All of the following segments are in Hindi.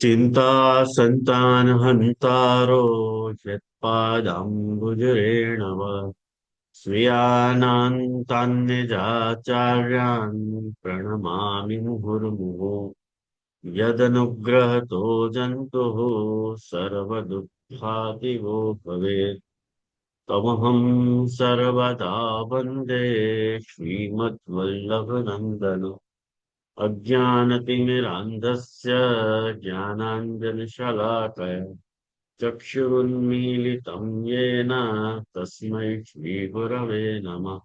चिंता संतान हन्तारो यत्पादाम्बुजरेण वा स्वीयानान्तान्निजाचार्यान् प्रणमामि मुहुर्मुहुः यदनुग्रहतो जन्तुः सर्वदुःखातिगो भवेत् तमहं सर्वदा वन्दे श्रीमद्वल्लभनन्दन अज्ञानतिमिरान्धस्य ज्ञानाञ्जनशलाकया चक्षुरुन्मीलितं येन तस्मै श्रीगुरवे नमः।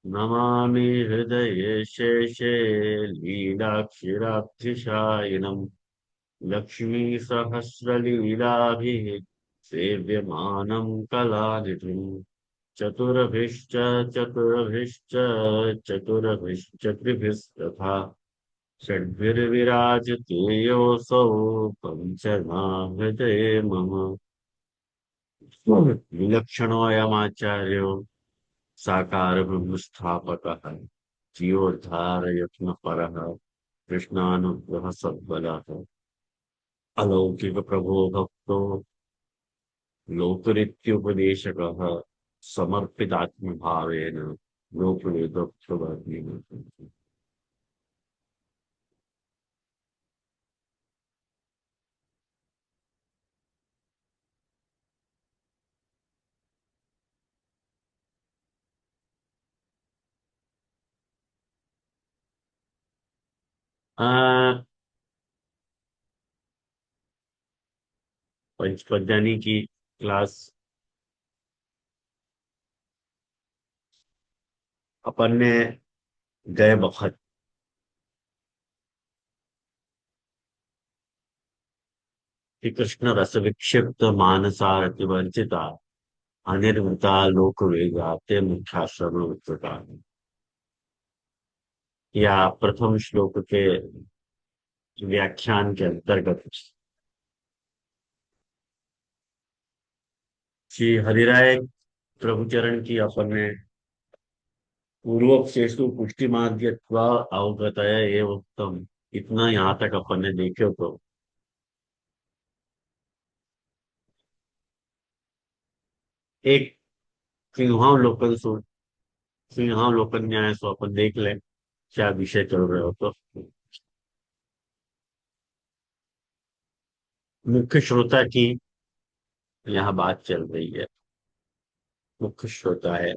नमामि हृदये शेषे लीलाक्षिराब्धिशायिनम् लक्ष्मीसहस्रलीलाभिः सेव्यमानं कलानिधिम् चतुरभिश्च चतुरभिश्च चतुरभिश्चक्रिभिस्तथा षड्भिर्विराजते योऽसौ पञ्चमाहृदये मम विलक्षणोऽयमाचार्यो साकारब्रह्मस्थापकः जीवोद्धारयत्नपरः कृष्णानुग्रह सद्बलः अलौकिकप्रभो भक्तो लोकरित्युपदेशकः समर्पितात्मभावेन लोकवेदोक्तवर्णिनः। आ, पंचपद्यानी की क्लास अपन ने गए वक्त कि कृष्ण रस विक्षिप्त मानसारति वर्जिता अनिर्वृता लोक वेगा ते मुख्याश्रम विस्तृता। या प्रथम श्लोक के व्याख्यान के अंतर्गत श्री हरिराय प्रभुचरण की अपन ने पूर्वोक्तेषु पुष्टिमाद्यत्वा अवगतय एव उत्तम, इतना यहाँ तक अपन ने देखे तो एक सिंहावलोकन सु सिंहावलोकन न्याय सो अपन देख ले क्या विषय चल रहे हो तो। मुख्य श्रोता की यहाँ बात चल रही है। मुख्य श्रोता है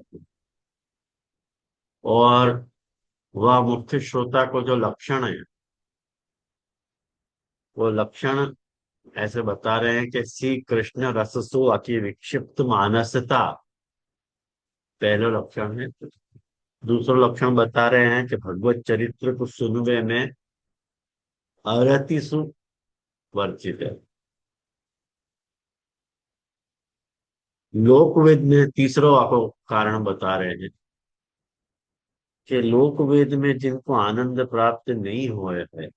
और वह मुख्य श्रोता को जो लक्षण है वो लक्षण ऐसे बता रहे हैं कि श्री कृष्ण रससु अति विक्षिप्त मानसता पहला लक्षण है। दूसरा लक्षण बता रहे हैं कि भगवत चरित्र को सुनवे में अरतिसु वर्जित है। लोकवेद में तीसरा आपको कारण बता रहे हैं कि लोकवेद में जिनको आनंद प्राप्त नहीं हुए है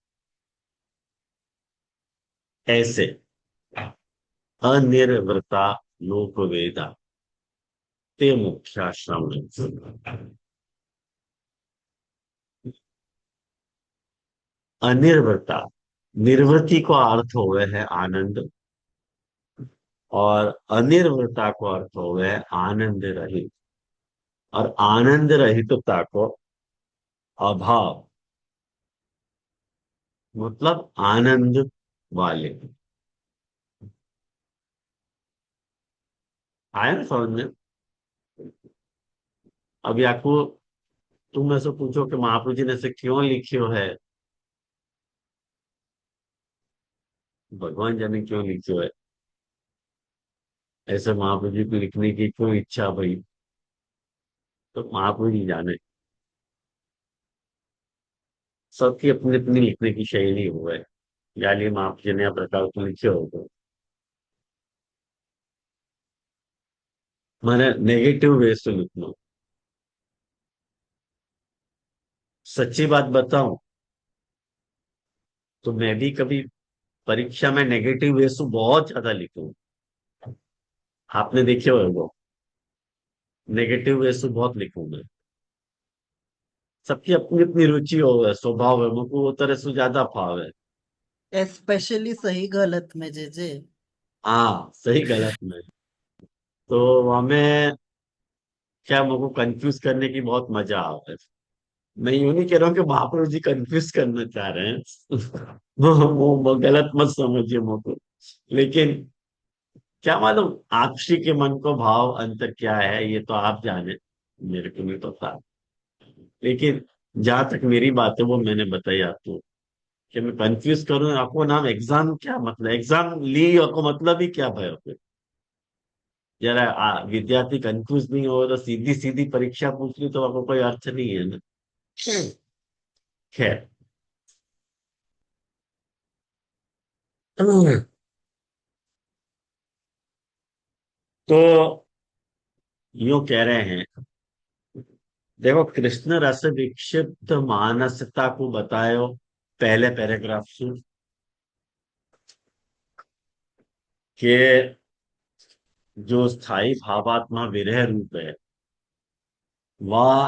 ऐसे अनिर्वृता लोकवेदा ते मुख्याश्रम। अनिर्वृता, निर्वृति को अर्थ हुए है आनंद और अनिर्वृता को अर्थ हुए है आनंद रहित और आनंद रहितता को अभाव मतलब आनंद वाले। आया ना समझ में? अभी आपको तुम ऐसे पूछो कि महाप्रभु जी ने ऐसे क्यों लिखियो है, भगवान जाने क्यों लिखियो है, ऐसे महाप्रभु जी को लिखने की क्यों इच्छा भाई, तो महाप्रभु जी जाने। सबकी अपनी अपनी लिखने की शैली हो है। गाली महाप्रभु जी ने या प्रकार को लिखे हो तो मैंने नेगेटिव वे से लिखना। सच्ची बात बताऊं तो मैं भी कभी परीक्षा में नेगेटिव वे से बहुत ज्यादा लिखूं। आपने देखे हो वो, नेगेटिव वे से बहुत लिखूं मैं। सबकी अपनी अपनी रुचि हो है, स्वभाव है, मुझको वो तरह से ज्यादा भाव है। स्पेशली सही गलत में जे जे। हाँ, सही गलत में। तो हमें क्या, मुझको कंफ्यूज करने की बहुत मजा आता है। मैं यूं नहीं कह रहा हूँ कि महाप्रभु जी कंफ्यूज करना चाह रहे हैं। वो गलत मत समझिए मुझको। लेकिन क्या मालूम आपसी के मन को भाव अंतर क्या है, ये तो आप जाने, मेरे को नहीं पता। लेकिन जहां तक मेरी बात है वो मैंने बताई आपको, कि मैं कंफ्यूज करूं आपको। नाम एग्जाम, क्या मतलब एग्जाम ली आपको, मतलब ही क्या भाई आपको? जरा विद्यार्थी कंफ्यूज नहीं हो तो सीधी सीधी परीक्षा पूछ ली तो आपको कोई अर्थ नहीं है ना। खैर। तो यूं कह रहे हैं, देखो कृष्ण रस विक्षिप्त मानसता को बतायो, पहले पैराग्राफ से, कि जो स्थाई भावात्मा विरह रूप है, वह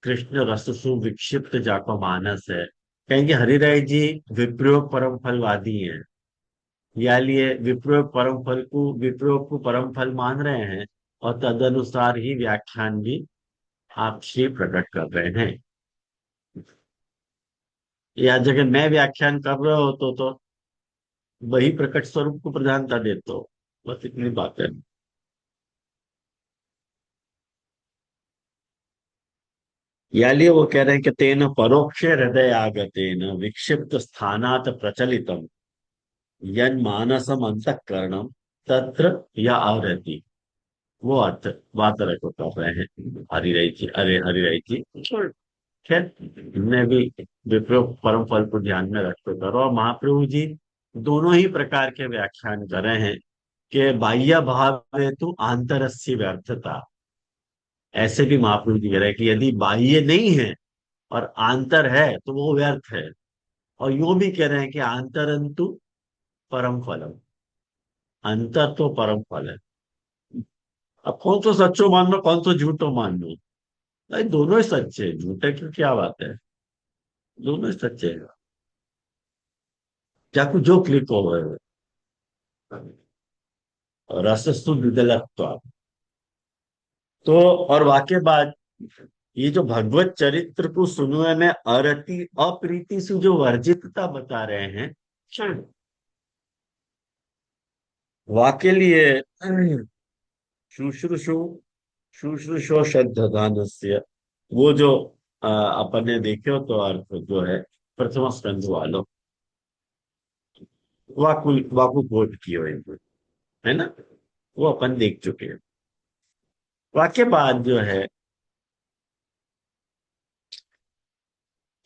कृष्ण रस सु विक्षिप्त जाको मानस है। कहेंगे हरिराय जी विप्रयोग परम फलवादी हैं, या लिए विप्रयोग परम फल को, विप्रयोग को परम फल मान रहे हैं, और तदनुसार ही व्याख्यान भी आप श्री प्रकट कर रहे हैं। या जगह मैं व्याख्यान कर रहा हो तो वही प्रकट स्वरूप को प्रधानता देते हो। बस इतनी बात है। या लिए वो कह रहे हैं कि तेन परोक्ष हृदय आगतेन विक्षिप्त स्थानात प्रचलितम यन मानसम अंतःकरणम तत्र या आवरति। वो अर्थ बात रखो कर रहे हैं हरिराय जी, अरे हरिराय जी। खैर, मैं भी विप्रयोग परम फल को ध्यान में रखते करो। और महाप्रभु जी दोनों ही प्रकार के व्याख्यान कर रहे हैं, कि बाह्य भाव हेतु आंतरस्य व्यर्थता। ऐसे भी महाप्रभु जी कह रहे हैं कि यदि बाह्य नहीं है और आंतर है तो वो व्यर्थ है। और यूं भी कह रहे हैं कि आंतरंतु परम फलम, अंतर तो परम फल है। अब कौन सा सच्चो मान लो, कौन सा झूठो मान लो? भाई दोनों ही सच्चे हैं, झूठे की क्या बात है, दोनों ही सच्चे हैं। चाकू जो क्लिक हो गए, रसस्तु विदलत्व। तो और वाक्य बाद, ये जो भगवत चरित्र को सुनने में अरति अप्रीति से जो वर्जितता बता रहे हैं, वाक्य लिए शुश्रूषु शुश्रूषो श्रद्धानस्य, वो जो अपन ने देखे हो तो अर्थ जो है प्रथम स्कंध वालो, वाकु वाकु कोट किए हुए है ना, वो अपन देख चुके हैं। वाक्य बाद जो है,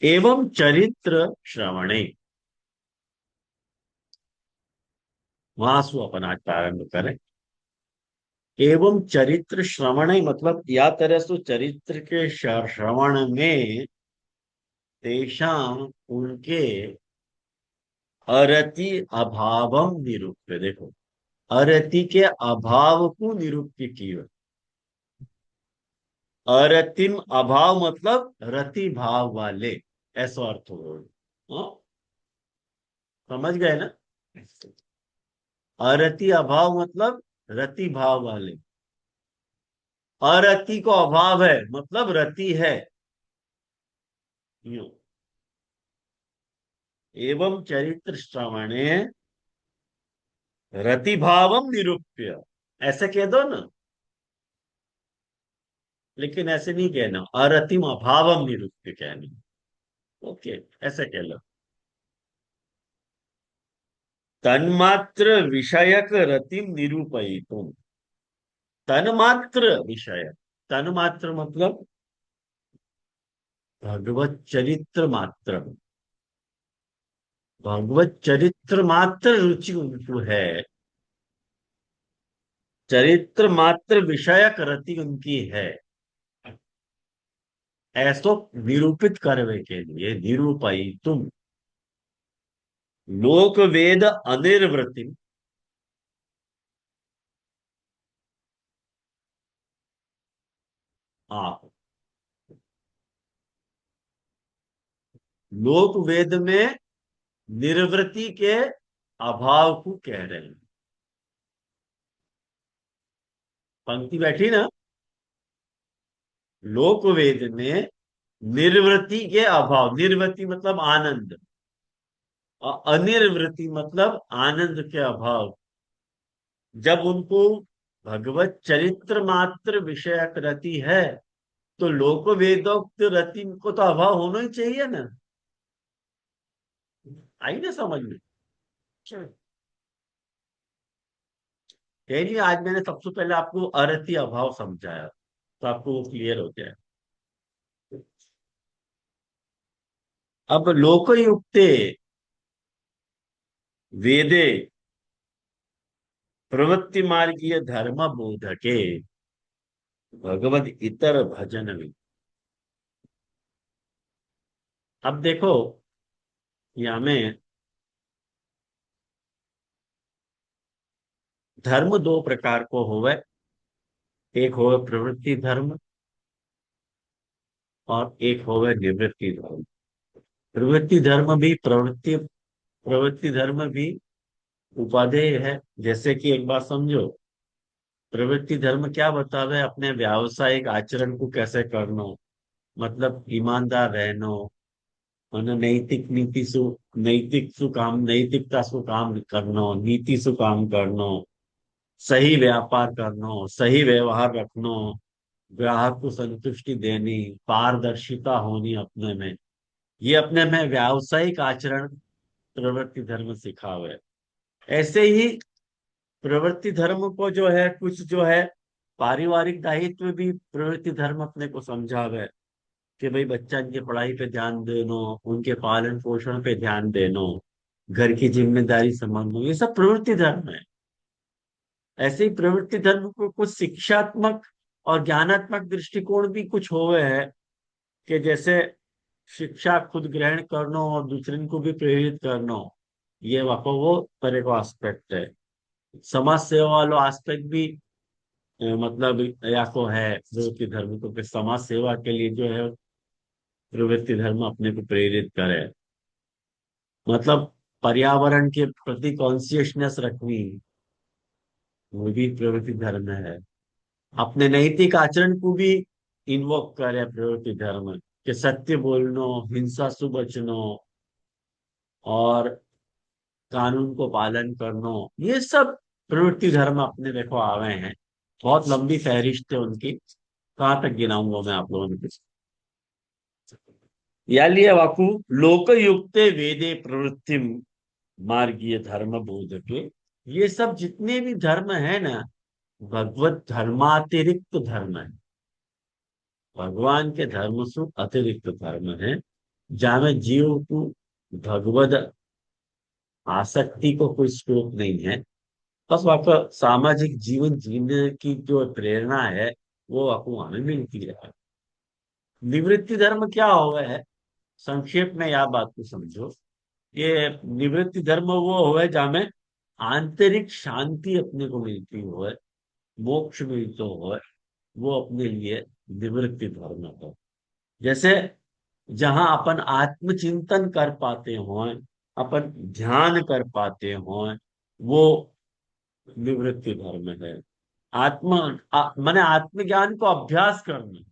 एवं चरित्र श्रवणे, वहां से अपन आज प्रारंभ करें। एवं चरित्र श्रवण मतलब या तरह से चरित्र के श्रवण में तेषाम उनके अरति अभावम निरूप्य। देखो, अरति के अभाव को निरूप्य किया। अरतिम अभाव मतलब रति भाव वाले, ऐसा अर्थ हो। हाँ, समझ गए ना? अरति अभाव मतलब रति भाव वाले। अरति को अभाव है मतलब रति है। यूं, एवं चरित्र श्रवणे रति भावम निरूप्य, ऐसे कह दो ना। लेकिन ऐसे नहीं कहना, अरतिम अभावम निरूप्य कहना। ओके, ऐसे कह लो। तन्मात्र विषयक रतिम निरूपयितुम। तन्मात्र विषय, तन्मात्र मतलब भगवत चरित्र मात्र, भगवत चरित्र मात्र रुचि उनको है, चरित्र मात्र विषयक रति उनकी है, ऐसो निरूपित करने के लिए निरूपयी तुम लोक वेद अनिर्वृत्ति। आप लोक वेद में निर्वृत्ति के अभाव को कह रहे हैं। पंक्ति बैठी ना। लोक वेद में निर्वृत्ति के अभाव, निर्वृत्ति मतलब आनंद, और अनिर्वृत्ति मतलब आनंद के अभाव, जब उनको भगवत चरित्र मात्र विषयक रति है, तो लोक वेदोक्त रति को तो अभाव होना ही चाहिए ना। आई ना समझ में। यही आज मैंने सबसे पहले आपको अरति अभाव समझाया, तो आपको वो क्लियर हो जाए। अब लोकयुक्ते वेदे प्रवृत्ति मार्गीय धर्म बोधके भगवद इतर भजन में। अब देखो, ये हमें धर्म दो प्रकार को होवे। एक होवे प्रवृत्ति धर्म, और एक होवे निवृत्ति धर्म। प्रवृत्ति धर्म भी प्रवृत्ति धर्म भी उपादेय है। जैसे कि एक बात समझो, प्रवृत्ति धर्म क्या बतावे, अपने व्यावसायिक आचरण को कैसे करना, मतलब ईमानदार रहना, અને नैतिक सु काम, नैतिकता सु काम करना, नीति सु काम करना, सही व्यापार करना, सही व्यवहार रखना, ग्राहक को संतुष्टि देनी, पारदर्शिता होनी अपने में, ये अपने में व्यावसायिक आचरण प्रवृत्ति धर्म सिखावे। ऐसे ही प्रवृत्ति धर्म को जो है, कुछ जो है पारिवारिक दायित्व भी प्रवृत्ति धर्म अपने को समझावे, कि भाई बच्चा की पढ़ाई पे ध्यान देनो, उनके पालन पोषण पे ध्यान देनो, घर की जिम्मेदारी संभालना, ये सब प्रवृत्ति धर्म है। ऐसे ही प्रवृत्ति धर्म को कुछ शिक्षात्मक और ज्ञानात्मक दृष्टिकोण भी कुछ हुए हैं, कि जैसे शिक्षा खुद ग्रहण करना और दूसरे को भी प्रेरित करना, ये वाको वो तरह को एस्पेक्ट है। समाज सेवा वाला एस्पेक्ट भी मतलब या को है प्रवृत्ति धर्म को, कि समाज सेवा के लिए जो है प्रवृत्ति धर्म अपने को प्रेरित करे, मतलब पर्यावरण के प्रति कॉन्शियसनेस रखनी, वो भी प्रवृत्ति धर्म है। अपने नैतिक आचरण को भी इन्वोक करे प्रवृत्ति धर्म, कि सत्य बोलनो, हिंसा से बचनो, और कानून को पालन करनो, ये सब प्रवृत्ति धर्म अपने देखो आवे हैं। बहुत लंबी फहरिस्त है उनकी, कहाँ तक गिनाऊंगा मैं आप लोगों को। या लिए वाकु लोकयुक्ते वेदे प्रवृत्ति मार्गीय धर्म बोधके, ये सब जितने भी धर्म है ना, भगवत धर्मातिरिक्त धर्म है। भगवान के धर्म से अतिरिक्त धर्म है, जहाँ जीव को भगवत आसक्ति को कोई स्कोप नहीं है। बस आपका सामाजिक जीवन जीने की जो प्रेरणा है, वो आपको हमें मिलती है। निवृत्ति धर्म क्या हुआ है, संक्षेप में यह बात को समझो। ये निवृत्ति धर्म वो है जहाँ में आंतरिक शांति अपने को मिलती हो, मोक्ष मिलता हो, वो अपने लिए निवृत्ति धर्म है। जैसे जहां अपन आत्मचिंतन कर पाते हो, अपन ध्यान कर पाते हो, वो निवृत्ति धर्म है। माने आत्मज्ञान को अभ्यास करना,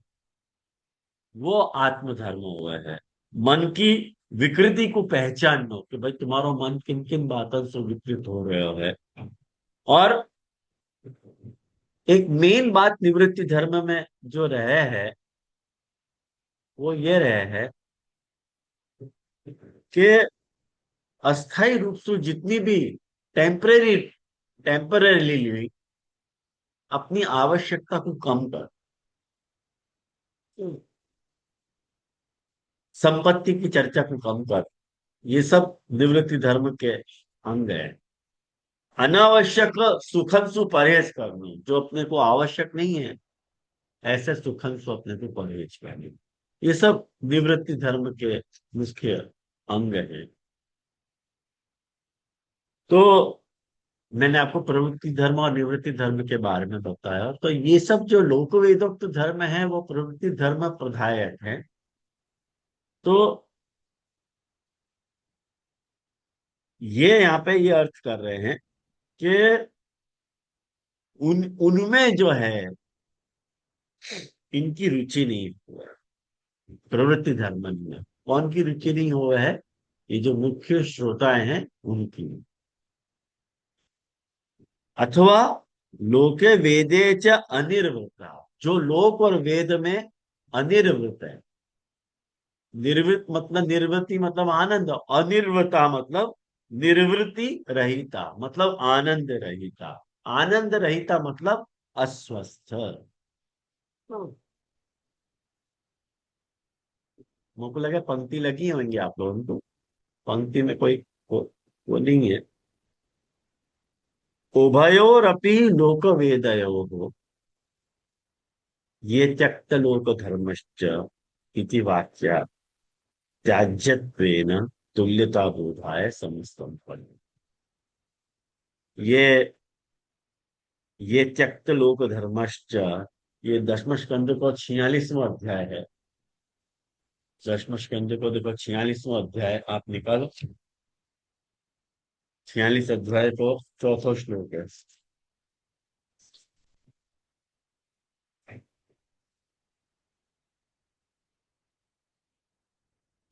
वो आत्म धर्म हुआ है। मन की विकृति को पहचानो, कि भाई तुम्हारा मन किन किन बातों से विकृत हो रहा है। और एक मेन बात निवृत्ति धर्म में जो रहे है, वो ये रहे है कि अस्थाई रूप से जितनी भी टेम्परेरी टेम्परेली अपनी आवश्यकता को कम कर, संपत्ति की चर्चा को कम कर, ये सब निवृत्ति धर्म के अंग है। अनावश्यक सुखन सु परहेज करना, जो अपने को आवश्यक नहीं है, ऐसे सुखन सु अपने को परहेज करना, ये सब निवृत्ति धर्म के मुख्य अंग है। तो मैंने आपको प्रवृत्ति धर्म और निवृत्ति धर्म के बारे में बताया, तो ये सब जो लोक वेदोक्त धर्म है, वो प्रवृत्ति धर्म प्रधायक है। तो ये यहाँ पे ये अर्थ कर रहे हैं कि उनमें जो है इनकी रुचि नहीं हुआ, प्रवृत्ति धर्म में कौन की रुचि नहीं हुआ है? ये जो मुख्य श्रोताएं हैं उनकी। अथवा लोके वेदे च अनिर्वृता, जो लोक और वेद में अनिर्वृत है। निर्वृत मतलब निर्वृत्ति मतलब आनंद, अनिर्वृता मतलब निर्वृत्ति रहिता मतलब आनंद रहिता, आनंद रहिता मतलब अस्वस्थ। तो मुझको लगा पंक्ति लगी होंगी आप लोगों को, पंक्ति में कोई वो नहीं है। उभयोरपि लोक वेदयो ये त्यक्त लोक धर्मश्च इति वाक्या त्याज्यत्वेन तुल्यता बोधाय समस्तम फल। ये ये त्यक्त लोक धर्मश्च, ये दशम स्कंद को 46वां अध्याय है। दशम स्कंद को देखो 46वां अध्याय आप निकालो, 46 अध्याय को चौथा श्लोक है।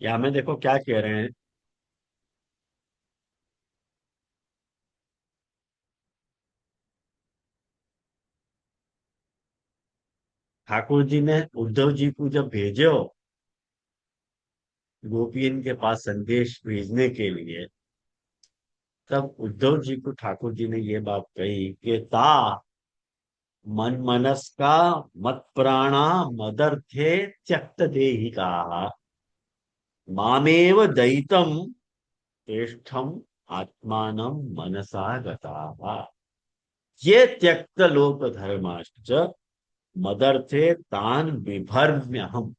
यहाँ में देखो क्या कह रहे हैं। ठाकुर जी ने उद्धव जी को जब भेजे हो गोपियन के पास संदेश भेजने के लिए, तब उद्धव जी को ठाकुर जी ने ये बात कही कि ता मन मनस का मत प्राणा मदर्थे त्यक्त देहिका मामेव दयितम तेष्ठम आत्मानं मनसा गता। ये त्यक्त लोक धर्माश्च मदर्थे तान बिभर्म्य हम।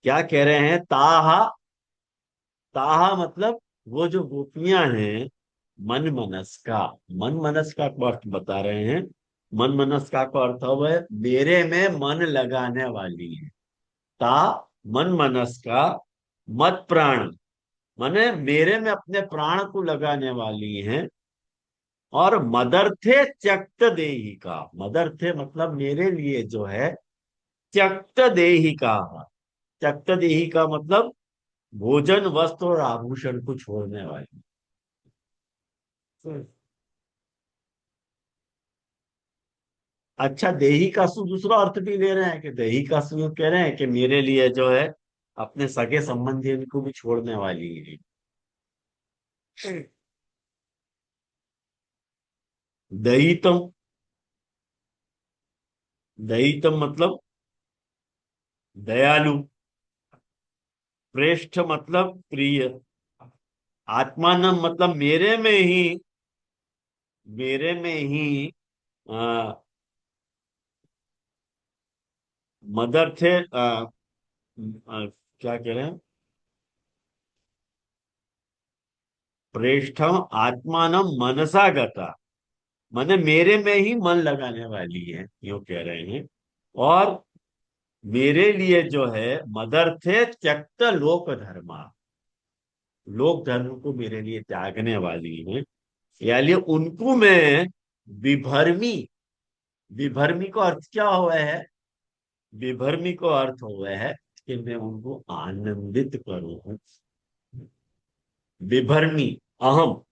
क्या कह रहे हैं? ताहा, ताहा मतलब वो जो गोपियां हैं मन मनस्का, मन मनस्का को अर्थ बता रहे हैं। मन मनस्का का अर्थ है मेरे में मन लगाने वाली है। ता मन मनस्का मत प्राण, माने मेरे में अपने प्राण को लगाने वाली हैं। और मदर्थे त्यक्त देहिका, मदर्थे मतलब मेरे लिए जो है त्यक्त देहिका, त्यक्त देहिका मतलब भोजन वस्त्र और आभूषण को छोड़ने वाली। अच्छा, देही का सु दूसरा अर्थ भी ले रहे हैं कि देही का सु कह रहे हैं कि मेरे लिए जो है अपने सगे संबंधी उनको भी छोड़ने वाली है। दयितम, दयितम मतलब दयालु, प्रेष्ठ मतलब प्रिय, आत्मानम मतलब मेरे में ही आ, मदर थे क्या कह रहे हैं, प्रेष्ठम आत्मानम मनसा गता, माने मेरे में ही मन लगाने वाली है, यूं कह रहे हैं। और मेरे लिए जो है मदर थे त्यक्त लोक धर्मा, लोक धर्म को मेरे लिए त्यागने वाली है। यानी उनको मैं विभर्मी, विभर्मी को अर्थ क्या हुआ है? विभर्मी को अर्थ हुआ है कि मैं उनको आनंदित करूं। विभर्मी अहम,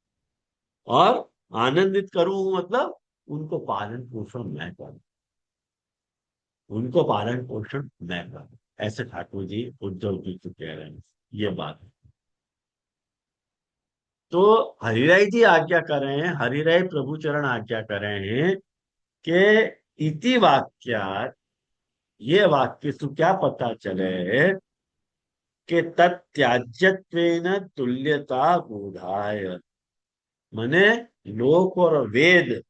और आनंदित करूं मतलब उनको पालन पोषण मैं करूं, उनको पालन पोषण मैं करूं। ऐसे ठाकुर जी उद्धव जी को कह रहे हैं ये बात। तो हरिराय जी आज्ञा कर रहे हैं, हरिराय प्रभु चरण आज्ञा कर रहे हैं कि इति वाक्यात, ये वाक्य से क्या पता चले कि तत्याज्यत्वेन तुल्यता बोधाय, माने लोक और वेद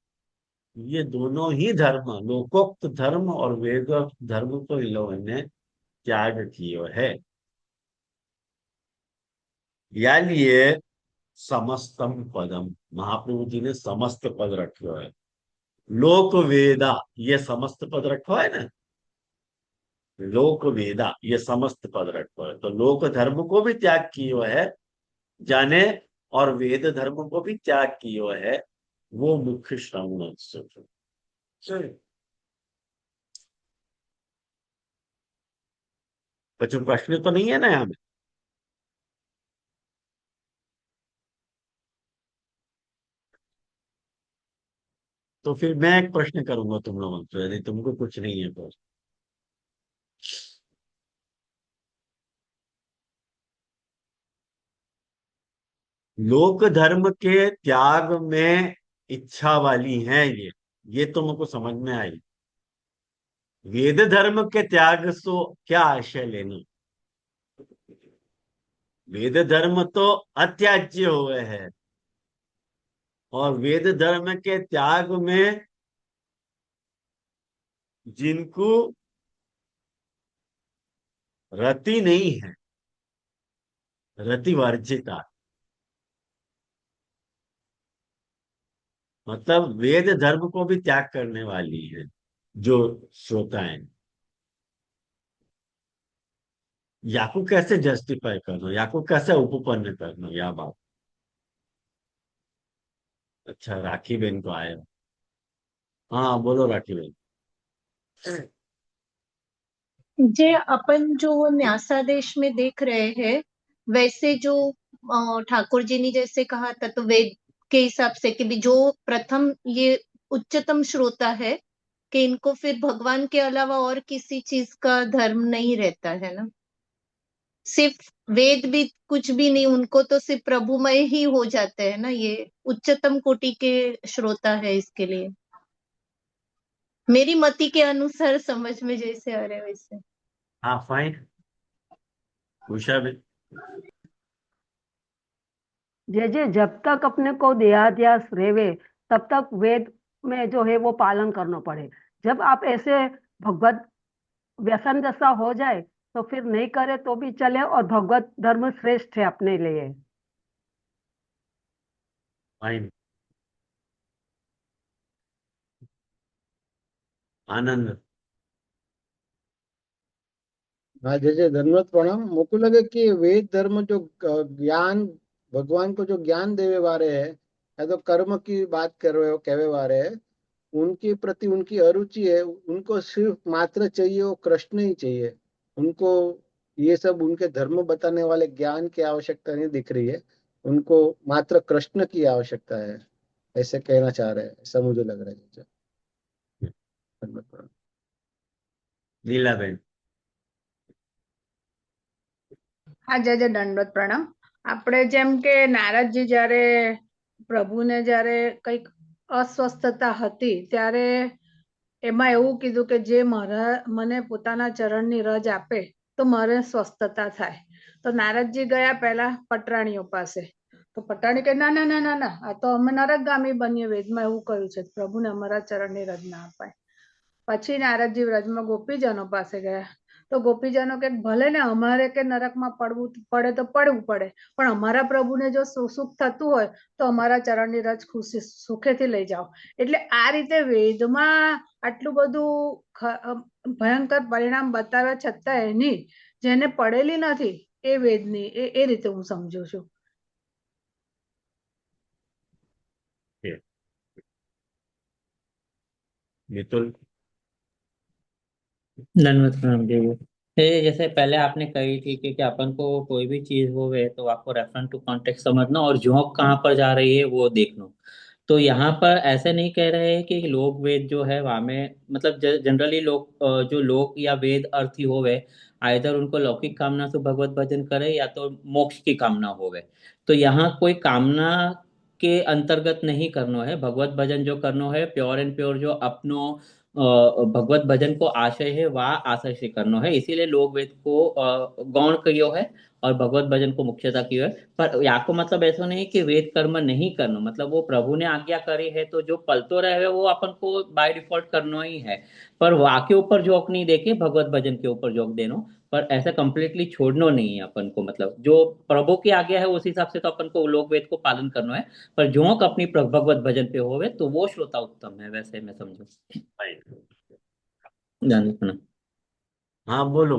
ये दोनों ही धर्म, लोकोक्त धर्म और वेदोक्त धर्म को इन लोगों ने त्याग किया है। यानी ये समस्तम पदम, महाप्रभु जी ने समस्त पद रखे है। लोक वेदा ये समस्त पद रखो है ना, लोक वेदा ये समस्त पद रखो है, तो लोक धर्म को भी त्याग किए है। जाने और वेद धर्म को भी त्याग किया है, वो मुख्य श्रवण। कुछ प्रश्न तो नहीं है ना यहाँ में? तो फिर मैं एक प्रश्न करूंगा तुम लोगों से, यदि तुमको कुछ नहीं है तो। लोक धर्म के त्याग में इच्छा वाली है ये तुमको समझ में आई। वेद धर्म के त्याग से क्या आशय लेना? वेद धर्म तो अत्याज्य हुए है, और वेद धर्म के त्याग में जिनको रति नहीं है, रति वर्जिता, मतलब वेद धर्म को भी त्याग करने वाली है जो श्रोता है। याकू कैसे जस्टिफाई करना, याकू कैसे उपपन्न करना या बात? अच्छा, राखी बहन को आए हो। हाँ बोलो राखी बहन। जे अपन जो न्यासादेश में देख रहे हैं, वैसे जो ठाकुर जी ने जैसे कहा था, तो वेद के हिसाब से कि भी जो प्रथम ये उच्चतम श्रोता है, कि इनको फिर भगवान के अलावा और किसी चीज का धर्म नहीं रहता है ना। सिर्फ वेद भी कुछ भी नहीं, उनको तो सिर्फ प्रभुमय ही हो जाते हैं ना। ये उच्चतम कोटि के श्रोता है इसके लिए, मेरी मति के अनुसार समझ में जैसे आ रहे वैसे। हाँ फाइन। उषा भी। जे जब तक अपने को देहाध्यास रेवे तब तक वेद में जो है वो पालन करना पड़े। जब आप ऐसे भगवत व्यसन जैसा हो जाए तो फिर नहीं करे तो भी चले, और भगवत धर्म श्रेष्ठ है अपने लिए। फाइन। आनंद। हाँ जय जय धन्यवाद प्रणाम। मोको लगे कि वेद धर्म जो ज्ञान भगवान को जो ज्ञान देवे वाले है, या तो कर्म की बात कर रहे हो कहवे वाले है, उनके प्रति उनकी अरुचि है। उनको सिर्फ मात्र चाहिए वो कृष्ण ही चाहिए। उनको ये सब उनके धर्म बताने वाले ज्ञान की आवश्यकता नहीं दिख रही है। उनको मात्र कृष्ण की आवश्यकता है, ऐसे कहना चाह रहे हैं, ऐसा मुझे लग रहा है। जय जय धन्यवाद प्रणाम। लीला बहन। હા જય જય દંડવત પ્રણામ. આપણે જેમ કે નારદજી જ્યારે પ્રભુને જ્યારે કંઈક અસ્વસ્થતા હતી ત્યારે એમાં એવું કીધું કે જે મને પોતાના ચરણની રજ આપે તો મારે સ્વસ્થતા થાય. તો નારદજી ગયા પહેલા પટરાણીઓ પાસે. તો પટરાણી કે ના ના ના ના ના, આ તો અમે નરકગામી બનીએ, વેદમાં એવું કહ્યું છે, પ્રભુને અમારા ચરણની રજ ના અપાય. પછી નારદજી વ્રજમાં ગોપીજનો પાસે ગયા. તો ગોપીજનો કે ભલે ને અમારે કે નરકમાં પડવું પડે તો પડવું પડે, પણ અમારા પ્રભુને જો સુખ થતું હોય તો અમારા ચરણની રજ ખુશી સુખેથી લઈ જાઓ. એટલે આ રીતે વેદમાં આટલું બધું ભયંકર પરિણામ બતાવ્યા છતાં એની જેને પડેલી નથી એ વેદની એ રીતે હું સમજુ છું. मितुल। धन्यवाद प्रणाम देवो। ये जैसे पहले आपने कही थी कि अपन को कोई भी चीज होवे तो आपको रेफरेंस टू कॉन्टेक्स्ट समझना और झोंक कहाँ पर जा रही है वो देखना। तो यहाँ पर ऐसे नहीं कह रहे हैं कि लोक वेद जो है वहाँ में मतलब जनरली लोग जो लोक या वेद अर्थी होवे, आइधर उनको लौकिक कामना से भगवत भजन करे या तो मोक्ष की कामना होवे। तो यहाँ कोई कामना के अंतर्गत नहीं करना है। भगवत भजन जो करना है प्योर एंड प्योर जो अपनो भगवत भजन को आशय है वह आशय से करना है। इसीलिए लोक वेद को गौण करियो है और भगवत भजन को मुख्यता की है। पर या को मतलब ऐसा नहीं कि वेद कर्म नहीं करना, मतलब वो प्रभु ने आज्ञा करी है तो जो पलतो रहे वो अपन को बाय डिफॉल्ट करना ही है। पर वहाँ के ऊपर जोक नहीं देके भगवत भजन के ऊपर जोक देना। पर ऐसा कंप्लीटली छोड़ना नहीं है अपन को, मतलब जो प्रभु की आज्ञा है उस हिसाब से तो अपन को लोक वेद को पालन करना है। पर जोक अपनी भगवत भजन पे होवे तो वो श्रोता उत्तम है, वैसे मैं समझू। धन्यवाद। हाँ बोलो।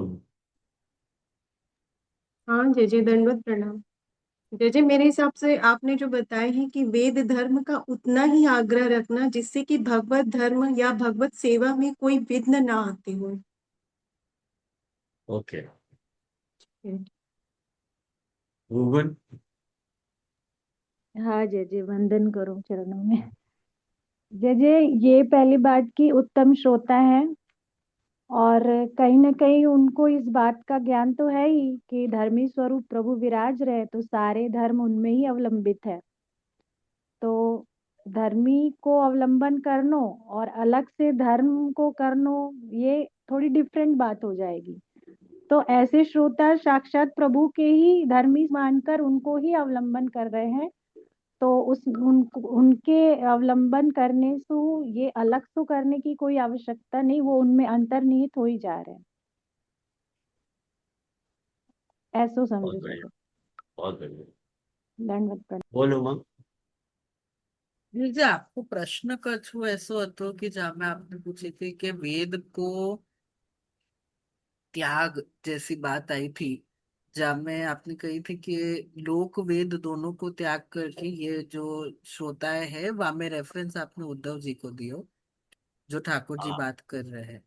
हाँ जय जय दंडवत प्रणाम। जैसे मेरे हिसाब से आपने जो बताया है कि वेद धर्म का उतना ही आग्रह रखना जिससे कि भगवत धर्म या भगवत सेवा में कोई विघ्न ना आते हो। ओके। भुवन। हाँ जय जय, वंदन करो चरणों में। जय जय, ये पहली बात की उत्तम श्रोता है, और कहीं ना कहीं उनको इस बात का ज्ञान तो है ही कि धर्मी स्वरूप प्रभु विराज रहे, तो सारे धर्म उनमें ही अवलंबित है। तो धर्मी को अवलंबन करनो और अलग से धर्म को करनो, ये थोड़ी डिफरेंट बात हो जाएगी। तो ऐसे श्रोता साक्षात प्रभु के ही धर्मी मानकर उनको ही अवलंबन कर रहे हैं, तो उनके अवलंबन करने से ये अलग से करने की कोई आवश्यकता नहीं, वो उनमें अंतर्निहित हो ही जा रहे हैं। ऐसो बहुत समझो बढ़िया, चलो। बहुत बढ़िया। दंडवत प्रणाम। बोलो मंग। જે આખો પ્રશ્ન કચ્છું એસો હતો કે જામે આપને પૂછી थी कि वेद को त्याग जैसी बात आई थी, जहाँ में आपने कही थी कि लोक वेद दोनों को त्याग करके ये जो श्रोताएं है वहां में रेफरेंस आपने उद्धव जी को दियो, जो ठाकुर जी हाँ, बात कर रहे हैं।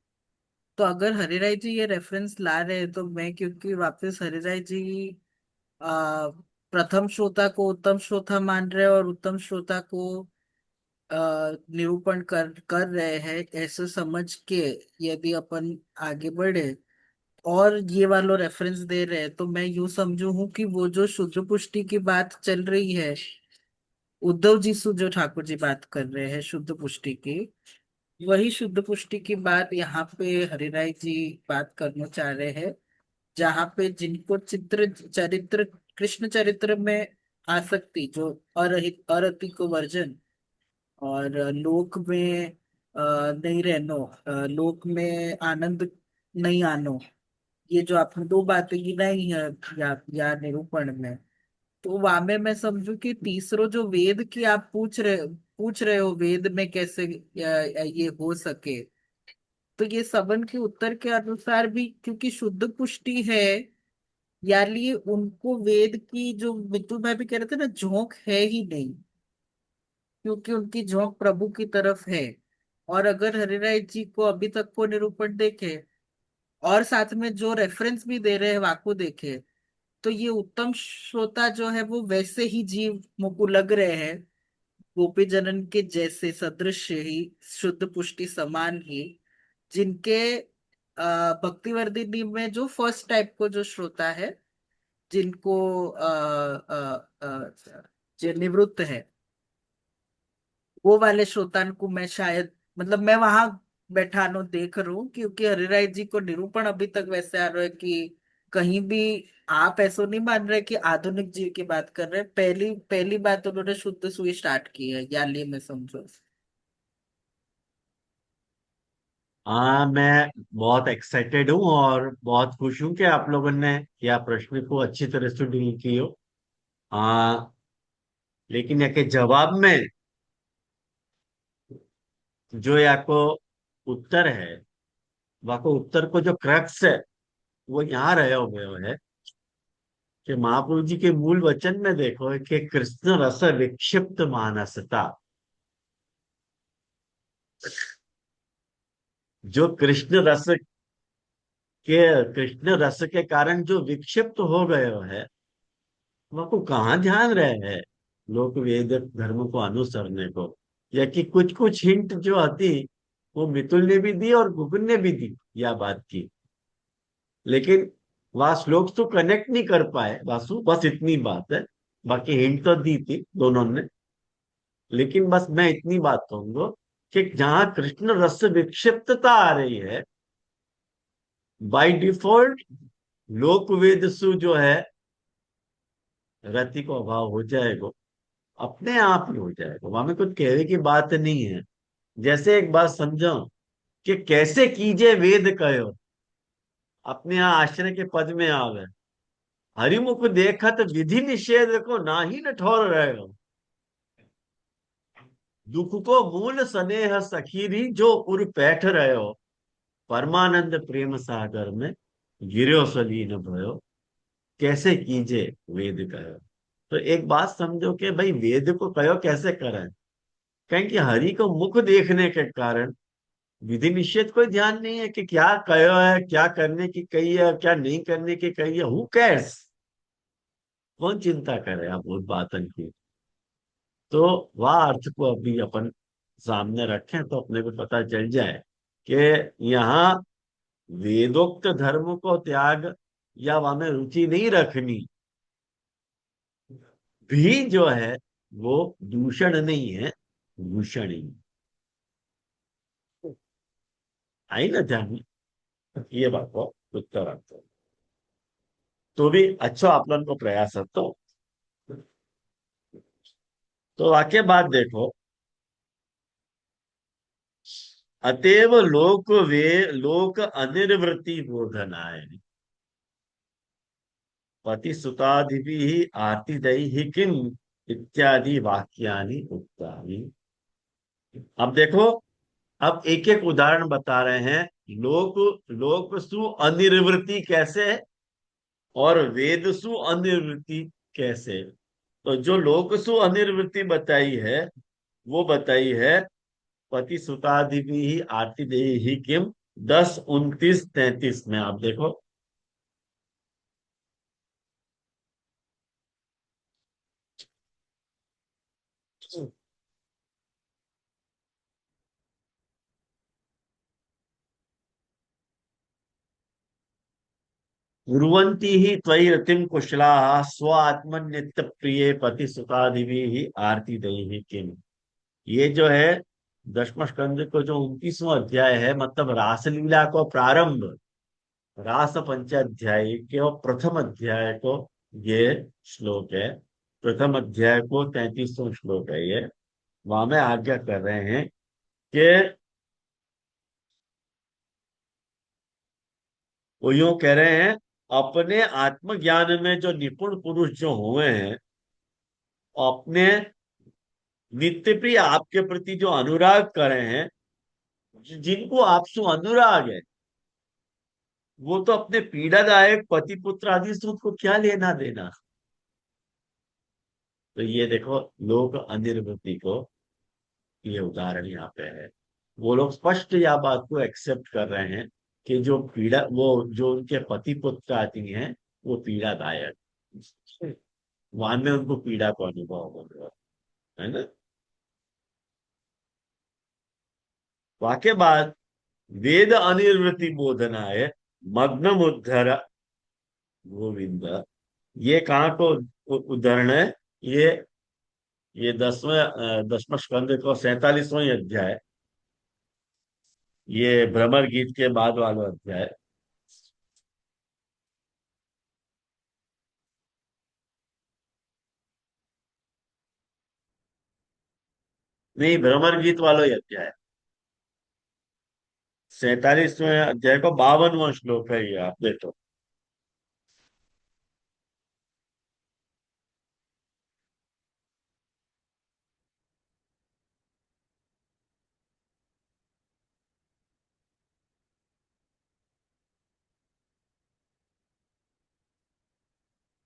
तो अगर हरिराय जी ये रेफरेंस ला रहे हैं तो मैं, क्योंकि वापस हरिराय जी आ, प्रथम श्रोता को उत्तम श्रोता मान रहे हैं और उत्तम श्रोता को निरूपण कर रहे हैं, ऐसे समझ के यदि अपन आगे बढ़े और ये वालो रेफरेंस दे रहे हैं, तो मैं यूं समझू हूं कि वो जो शुद्ध पुष्टि की बात चल रही है, उद्धव जी से जो ठाकुर जी बात कर रहे हैं शुद्ध पुष्टि की, वही शुद्ध पुष्टि की बात यहाँ पे हरिराय जी बात करना चाह रहे हैं। जहाँ पे जिनको चित्र चरित्र कृष्ण चरित्र में आसक्ति, जो अरहित अरति को वर्जन, और लोक में नहीं रहनो, लोक में आनंद नहीं आनो, ये जो आपने दो बातें गिनाई है या निरूपण में, तो वहां में मैं समझू कि तीसरो जो वेद की आप पूछ रहे हो वेद में कैसे ये हो सके, तो ये सबन के उत्तर के अनुसार भी क्योंकि शुद्ध पुष्टि है, यानी उनको वेद की जो मितु में भी कह रहे थे ना झोंक है ही नहीं, क्योंकि उनकी झोंक प्रभु की तरफ है। और अगर हरिराय जी को अभी तक को निरूपण देखे और साथ में जो रेफरेंस भी दे रहे हैं वाको देखे, तो ये उत्तम श्रोता जो है वो वैसे ही जीव मुझको लग रहे हैं, गोपी जनन के जैसे सदृश ही, शुद्ध पुष्टि समान ही, जिनके भक्तिवर्धिनी में जो फर्स्ट टाइप को जो श्रोता है, जिनको जो निवृत्त है, वो वाले श्रोतान को मैं शायद, मतलब मैं वहां बैठानो देख रहा हूँ, क्योंकि हरिराय जी को निरूपण अभी तक वैसे आ रहा है कि कहीं भी आप ऐसा नहीं मान रहे कि आधुनिक जीव की बात कर रहे हैं, पहली पहली बात उन्होंने शुद्ध सुई स्टार्ट की है, या लिए मैं समझो। हाँ, मैं बहुत एक्साइटेड हूँ और बहुत खुश हूँ कि आप लोगों ने यह प्रश्न को अच्छी तरह से डील की हो। हाँ, लेकिन याके जवाब में जो याको उत्तर है, वाको उत्तर को जो क्रक्स है वो यहाँ रहे हुए है कि महाप्रभु जी के मूल वचन में देखो कि कृष्ण रस विक्षिप्त मानसता, जो कृष्ण रस के कारण जो विक्षिप्त हो गए है, वह को कहाँ ध्यान रहे हैं लोक वेद धर्म को अनुसरने को, या कि कुछ कुछ हिंट जो आती वो मितुल ने भी दी और गुगन ने भी दी या बात की, लेकिन वह श्लोक तो कनेक्ट नहीं कर पाए वासु, बस इतनी बात है। बाकी हिंट तो दी थी दोनों ने, लेकिन बस मैं इतनी बात कहूंगा कि जहां कृष्ण रस विक्षिप्तता आ रही है, बाय डिफॉल्ट लोक वेद सु जो है रति को अभाव हो जाएगा, अपने आप ही हो जाएगा, वहां में कुछ कहने की बात नहीं है। जैसे एक बात समझो कि कैसे कीजिए वेद कहो, अपने यहाँ आश्रय के पद में आ गए, हरिमुख देखत विधि निषेध को ना ही न ठोर रहे हो, दुख को मूल स्नेह सखीरी जो उर पैठ रहे हो, परमानंद प्रेम सागर में गिरो सलीन भयो, कैसे कीजिए वेद कहो। तो एक बात समझो कि भाई वेद को कयो कैसे करें, कहें कि हरि को मुख देखने के कारण विधि निषेध कोई ध्यान नहीं है कि क्या कयो है, क्या करने की कही है, क्या नहीं करने की कही है, हु कैर्स, कौन चिंता करे आप उस बातन की। तो वह अर्थ को अभी अपन सामने रखें तो अपने को पता चल जाए कि यहाँ वेदोक्त धर्म को त्याग या वहां में रुचि नहीं रखनी भी जो है वो दूषण नहीं है, भूषण ही। आई ना ध्यान में ये बात को उत्तर अर्थ तो भी अच्छो आपलन को प्रयास હતો। तो वाक्य बात देखो, अतएव लोक अनिर्वृत्ति बोधनाय पति सुतादिभि आर्तिदयी ही किम इत्यादि वाक्यानि उक्तानि। अब देखो, अब एक एक उदाहरण बता रहे हैं। लोक लोक सु अनिर्वृत्ति कैसे है और वेद सु अनिर्वृत्ति कैसे। तो जो लोक सु अनिर्वृत्ति बताई है वो बताई है पति सुतादिभि ही आर्तिदेयी ही किम 10, 29, 33 में आप देखो। कुर्वन्ति ही त्वयि रतिम कुशलाः स्व आत्मन्यत प्रिय पति सुतादिभि ही आर्तिदेयी किम। ये जो है दशम स्कंद को जो 29वां अध्याय है, मतलब रासलीला को प्रारंभ, रास पंचाध्याय के और प्रथम अध्याय को ये श्लोक है। प्रथम अध्याय को 33वां श्लोक है ये। वहां में आज्ञा कर रहे हैं कि वो यूं कह रहे हैं, अपने आत्मज्ञान में जो निपुण पुरुष जो हुए हैं, अपने नित्य प्रिय आपके प्रति जो अनुराग कर रहे हैं, जिनको आपसे अनुराग है, वो तो अपने पीड़ादायक पति पुत्र आदि से उसको क्या लेना देना। तो ये देखो लोक अनिर्वृत्ति को ये उदाहरण यहाँ पे है। वो लोग स्पष्ट यह बात को एक्सेप्ट कर रहे हैं कि जो पीड़ा, वो जो उनके पति पुत्र आती हैं वो पीड़ादायक, वहां में उनको पीड़ा को अनुभव हो रहा है ना। वाक्य बाद वेद अनिर्वृत्ति बोधना है मग्न उद्धर गोविंद। ये कहाँ को उदाहरण है, ये 10वें स्कंद को 47वां अध्याय, ये भ्रमर गीत के बाद वाला अध्याय। नहीं, भ्रमर गीत वाला ही अध्याय, 47वें अध्याय को 52वां श्लोक है ये, आप देखो।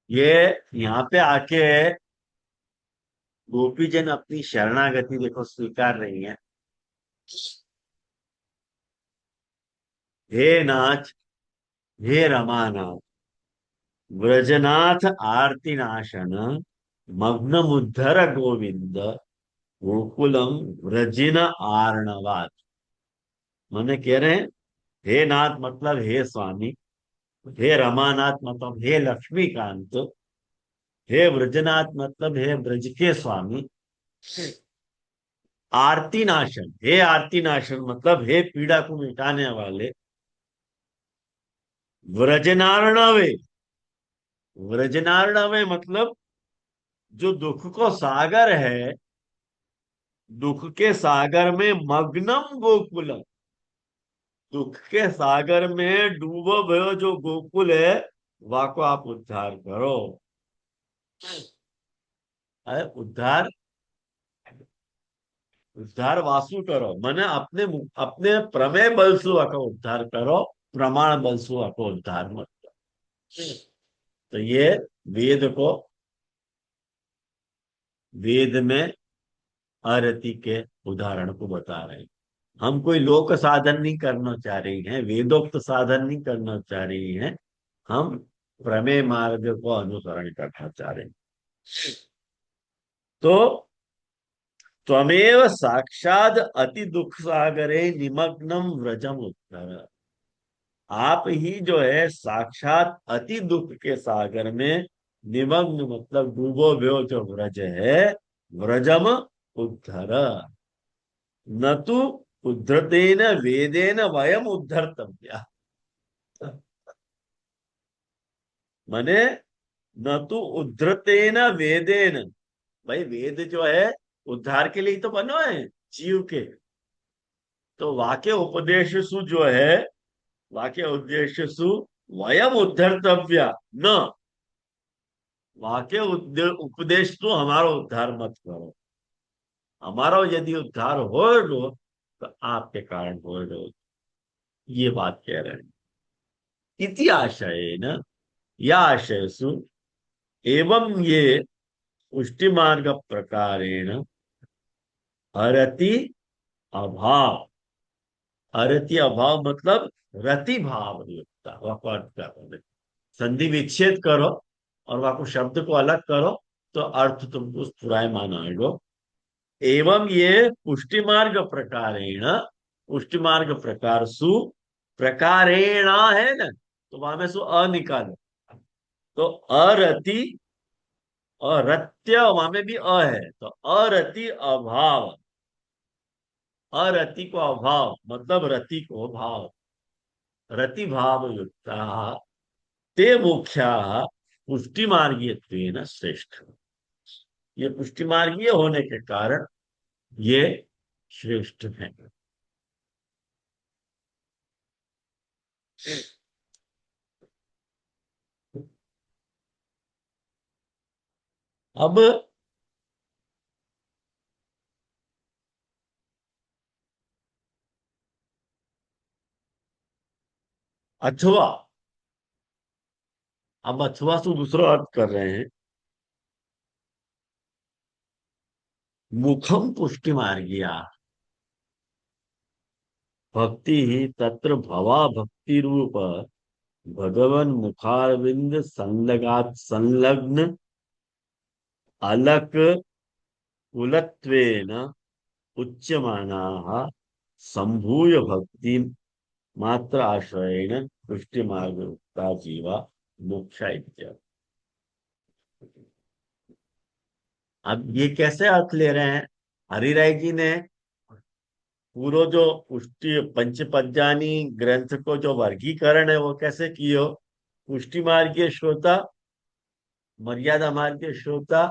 ये यहाँ पे आके गोपी जन अपनी शरणागति देखो स्वीकार रही है। हे नाथ, हे रमानाथ, व्रजनाथ आर्तिनाशन, मग्न मुद्धर गोविंद, गोकुलम व्रजिन आर्णवात। मैंने कह रहे हैं, हे नाथ मतलब हे स्वामी, हे रमानाथ मतलब हे लक्ष्मीकांत, हे व्रजनाथ मतलब हे ब्रज के स्वामी, आरती नाशन, हे आरती नाशन मतलब हे पीड़ा को मिटाने वाले, व्रजनार्णवे, व्रजनार्णवे मतलब जो दुख को सागर है, दुख के सागर में मग्नम गोकुलम, दुख के सागर में डूबो भयो जो गोकुल है, वाको आप उद्धार करो। उद्धार, उद्धार वासु करो, मैंने अपने अपने प्रमेय बल से वाको उद्धार करो, प्रमाण बल से वाको उद्धार मत करो। तो ये वेद को वेद में अरति के उदाहरण को बता रहे हैं। हम कोई लोक साधन नहीं करना चाह रही हैं, वेदोक्त साधन नहीं करना चाह रही हैं, हम प्रमेय मार्ग को अनुसरण करना चाह रहे हैं। तो त्वमेव साक्षात अति दुख सागरे निमग्नम व्रजम उत्तर, आप ही जो है साक्षात अति दुख के सागर में निमग्न, मतलब डूबो हुए जो व्रज है, व्रजम उद्धर, न तो उद्धतेन वेदेन वयम उद्धर्तव्या, माने न तो उद्धतेन वेदेन, भाई वेद जो है उद्धार के लिए तो बनो है जीव के, तो वाक्य उपदेशसु जो है, वाक्य उद्देश्यसु वयम उद्धर्तव्या न, वाक्य उपदेश तो हमारा उद्धार मत करो, हमारा यदि उद्धार हो लो तो आपके कारण हो लो, ये बात कह रहे हैं। इति आशयेन, या आशयसु, एवं ये पुष्टि मार्ग प्रकारेण अरति अभाव, अरति अभाव मतलब रति भाव युक्ता, संधि विच्छेद करो और वहां को शब्द को अलग करो तो अर्थ तुमको स्फुरायमान आएगा। एवं ये पुष्टि मार्ग प्रकारेण, पुष्टि मार्ग प्रकार सु, प्रकारेण है ना, तो वहां में सु अ निकालो, तो अरति और रत्य वहां में भी अ है, तो अरति अभाव, अरति को अभाव मतलब रति को भाव, रति भाव युक्ता ते मुख्या पुष्टि मार्गीयत्वेन श्रेष्ठ, ये पुष्टि मार्गीय होने के कारण ये श्रेष्ठ है। अब अथवा, अब अथवा से दूसरा अर्थ कर रहे हैं, मुखम पुष्टि मार्गिया भक्ति ही तत्र भवा भक्ति रूप भगवन मुखारविंद संलगात संलग्न अलक कुलत्वेन उच्यमानाः संभूय भक्ति मात्र आश्रयेण पुष्टि मार्ग उक्ता जीवा मोक्षा इत्यर्थ। अब ये कैसे अर्थ ले रहे हैं, हरिराय जी ने पूरा जो पुष्टि पंचपद्यानी ग्रंथ को जो वर्गीकरण है वो कैसे कियो, पुष्टि मार्गीय श्रोता, मर्यादा मार्गीय श्रोता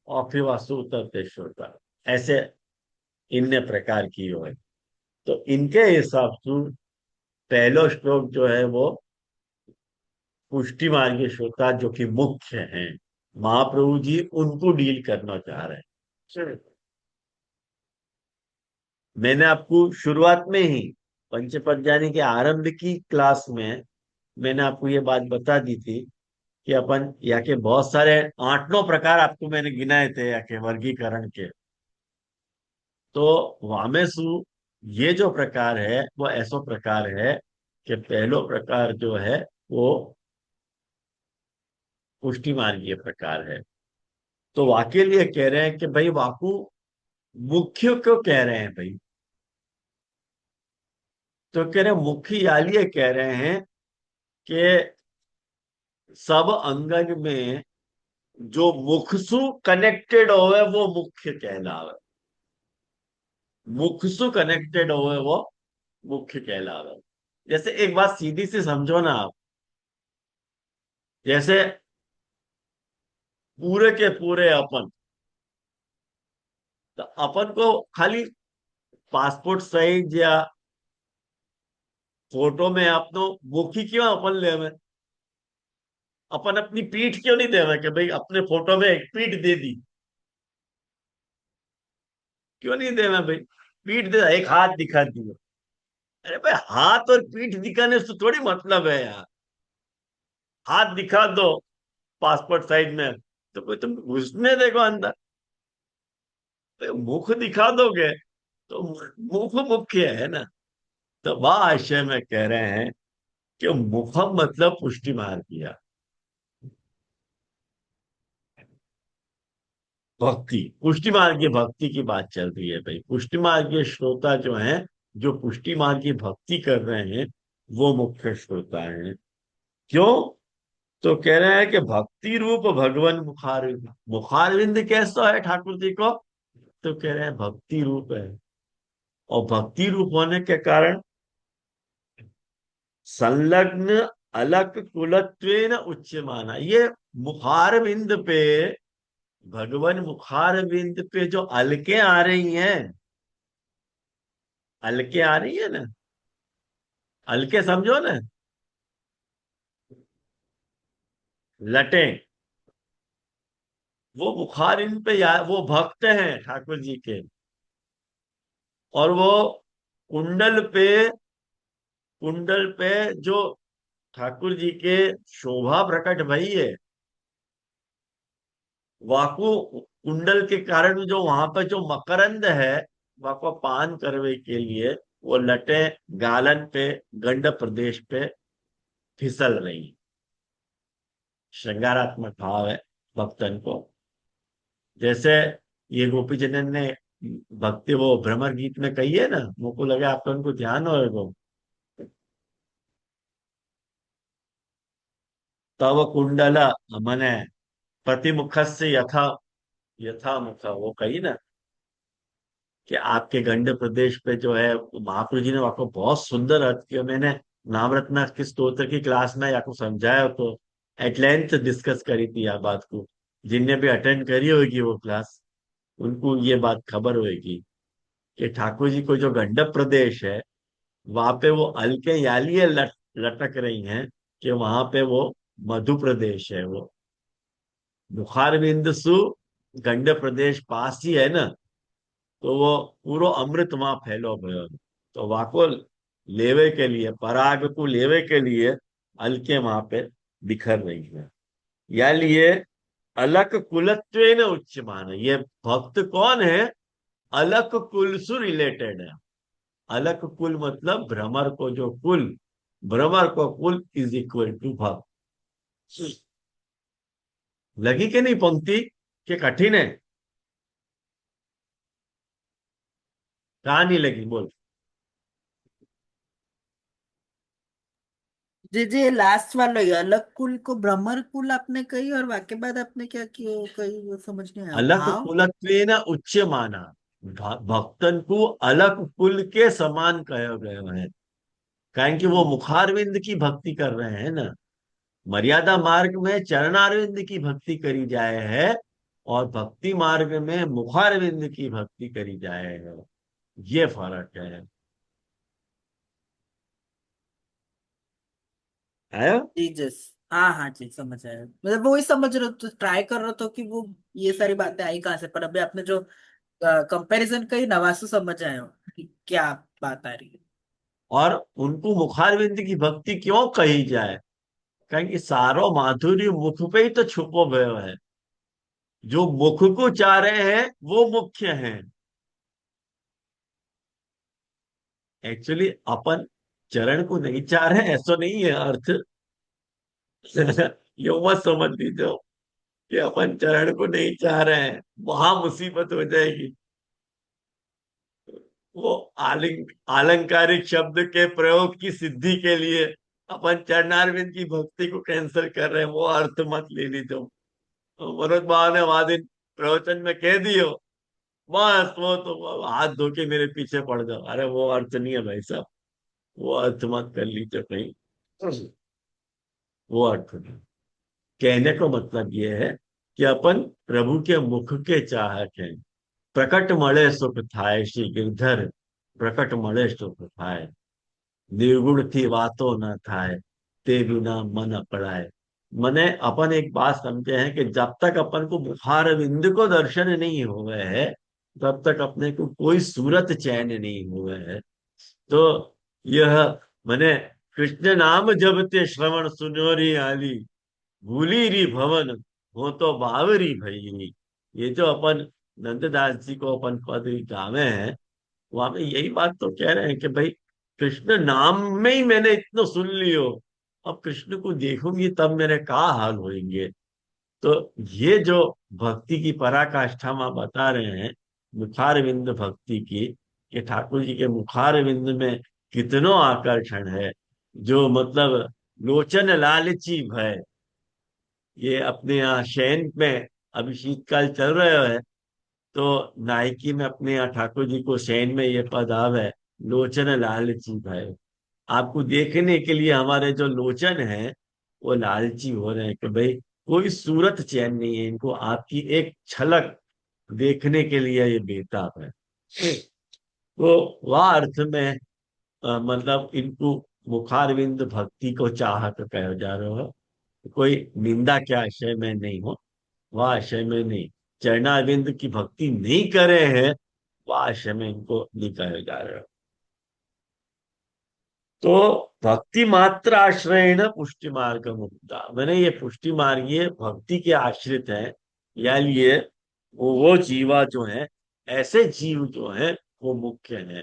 और फिर वास्तु उतरते श्रोता, ऐसे इनने प्रकार किए है। तो इनके हिसाब से पहलो श्लोक जो है वो पुष्टि मार्गीय श्रोता जो कि मुख्य हैं, महाप्रभु जी उनको डील करना चाह रहे हैं। मैंने आपको शुरुआत में ही पंचपद्यानी के आरंभ की क्लास में मैंने आपको ये बात बता दी थी कि अपन या के बहुत सारे 8-9 प्रकार आपको मैंने गिनाए थे या के वर्गीकरण के, तो वामेसु ये जो प्रकार है वो ऐसा प्रकार है कि पहलो प्रकार जो है वो पुष्टि मार्गीय प्रकार है। तो वाके लिए कह रहे हैं कि भाई वाकु मुख्य क्यों कह रहे हैं भाई, तो कह रहे मुख्य यालिए कह रहे हैं कि सब अंगन में जो मुखसु कनेक्टेड होवे वो मुख्य कहलावे, मुखसु कनेक्टेड होवे वो मुख्य कहलावे। जैसे एक बात सीधी सी समझो ना आप, जैसे पूरे के पूरे अपन, तो अपन को खाली पासपोर्ट साइज या फोटो में अपनो मुखी क्यों अपन ले में, अपन अपनी पीठ क्यों नहीं देवे कि भाई अपने फोटो में एक पीठ दे दी, क्यों नहीं देवे भाई, पीठ दे, एक हाथ दिखा दिया। अरे भाई हाथ और पीठ दिखाने से थोड़ी मतलब है यार, हाथ दिखा दो पासपोर्ट साइज में तो कोई तुम घुसने देखो अंदर, तो मुख दिखा दोगे तो मुख मुख्य है ना। तो भाष्य में कह रहे हैं कि मुखम मतलब पुष्टि मार दिया। भक्ति पुष्टि मार्ग की भक्ति की बात चल रही है भाई। पुष्टि मार्ग के श्रोता जो हैं, जो पुष्टि मार्ग की भक्ति कर रहे हैं, वो मुख्य श्रोता हैं। क्यों? तो कह रहे हैं कि भक्ति रूप भगवान मुखारविंद। मुखारविंद कैसा है ठाकुर जी को? तो कह रहे हैं भक्ति रूप है। और भक्ति रूप होने के कारण संलग्न अलग कुलत्वेन उच्च माना। ये मुखारविंद पे, भगवान मुखारविंद पे जो अलके आ रही हैं, अलके आ रही है ना, अलके समझो ना, लटें, वो मुखारविंद पे वो भक्त हैं ठाकुर जी के। और वो कुंडल पे, कुंडल पे जो ठाकुर जी के शोभा प्रकट भई है, वाको कुंडल के कारण जो वहां पर जो मकरंद है, वाको पान करने के लिए वो लटे गालन पे, गंड प्रदेश पे फिसल रही। श्रृंगारात्मक भाव है भक्तन को। जैसे ये गोपी जनन ने भक्ति वो भ्रमर गीत में कही है ना, मुझको लगा आपको उनको ध्यान होगा। तव कुंडल मने प्रतिमुख से यथा यथा मुख, वो कही ना कि आपके गंड प्रदेश पे जो है, महाप्रभु जी ने आपको बहुत सुंदर अर्थ किया। मैंने नामरत्ना के स्तोत्र की क्लास में आपको समझाया, तो एट लेंथ डिस्कस करी थी यह बात को। जिनने भी अटेंड करी होगी वो क्लास, उनको ये बात खबर होगी कि ठाकुर जी को जो गंडक प्रदेश है, वहां पे वो हल्के यालियां लटक रही हैं, कि वहां पे वो मधु प्रदेश है। वो बुखार बिंदु सु गंड प्रदेश पास ही है ना, तो वो पूरा अमृत वहां फैलो भयो। तो वाको लेवे के लिए, पराग को लेवे के लिए हल्के वहां पे बिखर रही है। या लिए अलक कुलत्वेन उच्च मान। ये भक्त कौन है? अलक कुल से रिलेटेड है। अलक कुल मतलब भ्रमर को जो कुल, भ्रमर को कुल इज इक्वल टू भक्त। लगी कि नहीं पंक्ति? के कठिन है? कहा नहीं लगी? बोल। जी जी, लास्ट वाला ही अलग कुल को भ्रमर कुल आपने कही, और वाक्य बाद आपने क्या किया कही, वो समझ नहीं आया अलक भाव। कुलत्वेन उच्च माना। भक्तन को अलग कुल के समान कहा गया है, कारण कि वो मुखारविंद की भक्ति कर रहे हैं ना। मर्यादा मार्ग में चरणारविंद की भक्ति करी जाए है, और भक्ति मार्ग में मुखारविंद की भक्ति करी जाए है। ये फर्क है। आया? जी जस, हाँ हाँ जी, समझ आया। मतलब वही समझ रहे हो, तो ट्राई कर रहे हो तो कि वो ये सारी बातें आई कहाँ से, पर अभी आपने जो कंपैरिजन कही ना, वास्तु समझ आए हो कि क्या बात आ रही है। और उनको मुखारविंद की भक्ति क्यों कही जाए? कारण कि सारो माधुर्य मुख पे ही तो छुपो भयो है। जो मुख को चाह रहे हैं वो मुख्य हैं। एक्चुअली अपन चरण को नहीं चाह रहे, ऐसा नहीं है अर्थ। यो मत समझ लीजिए कि अपन चरण को नहीं चाह रहे हैं, वहां मुसीबत हो जाएगी। वो आलंकारिक शब्द के प्रयोग की सिद्धि के लिए अपन चरणारविंद की भक्ति को कैंसिल कर रहे हैं, वो अर्थ मत ले लीजिए। मनोज बाबा ने वहां दिन प्रवचन में कह दियो, बस वो तो हाथ धो के मेरे पीछे पड़ जाओ। अरे वो अर्थ नहीं है भाई साहब, वो अर्थ मत कर लीजिए कहीं। वो अर्थ नहीं। कहने को मतलब ये है कि अपन प्रभु के मुख के चाहक हैं। प्रकट मळे सुख थाय श्री गिरधर, प्रकट मळे सुख थाय। निर्गुण थी वातो न थाय, ते बिना मन अपड़ाए। मने अपन एक बात समझे हैं कि जब तक अपन को बुखार बिंदु को दर्शन नहीं हुए है, तब तक अपने को कोई सूरत चैन नहीं हुए है। तो यह मने कृष्ण नाम जबते श्रवण सुनोरी आली, भूली री भवन हो तो बावरी भई। ये जो अपन नंददास जी को अपन पद गावे हैं, वहां पे यही बात तो कह रहे हैं कि भाई कृष्ण नाम में ही मैंने इतना सुन लियो, अब कृष्ण को देखूंगी तब मेरे का हाल होंगे। तो ये जो भक्ति की पराकाष्ठा में बता रहे हैं, मुखारविंद भक्ति की, कि ठाकुर जी के मुखारविंद में कितनो आकर्षण है, जो मतलब लोचन लालची भय। ये अपने यहाँ शयन में अभी शीतकाल चल रहे है, तो नायकी में अपने यहाँ ठाकुर जी को शयन में ये पद आवे, लोचन लालची भय। आपको देखने के लिए हमारे जो लोचन है वो लालची हो रहे हैं कि भाई कोई सूरत चैन नहीं है इनको, आपकी एक झलक देखने के लिए ये बेताब है। तो वह अर्थ में मतलब इनको मुखारविंद भक्ति को चाहत कहा जा रहा हो, कोई निंदा के आशय में नहीं हो, वह आशय में नहीं। चरणारविंद की भक्ति नहीं करे हैं, वह आशय में इनको नहीं कहा जा रहा। तो भक्ति मात्र आश्रयण पुष्टि मार्ग मुक्ता, मैंने ये पुष्टि मार्ग ये भक्ति के आश्रित है, या ये वो जीवा जो है, ऐसे जीव जो है वो मुख्य है।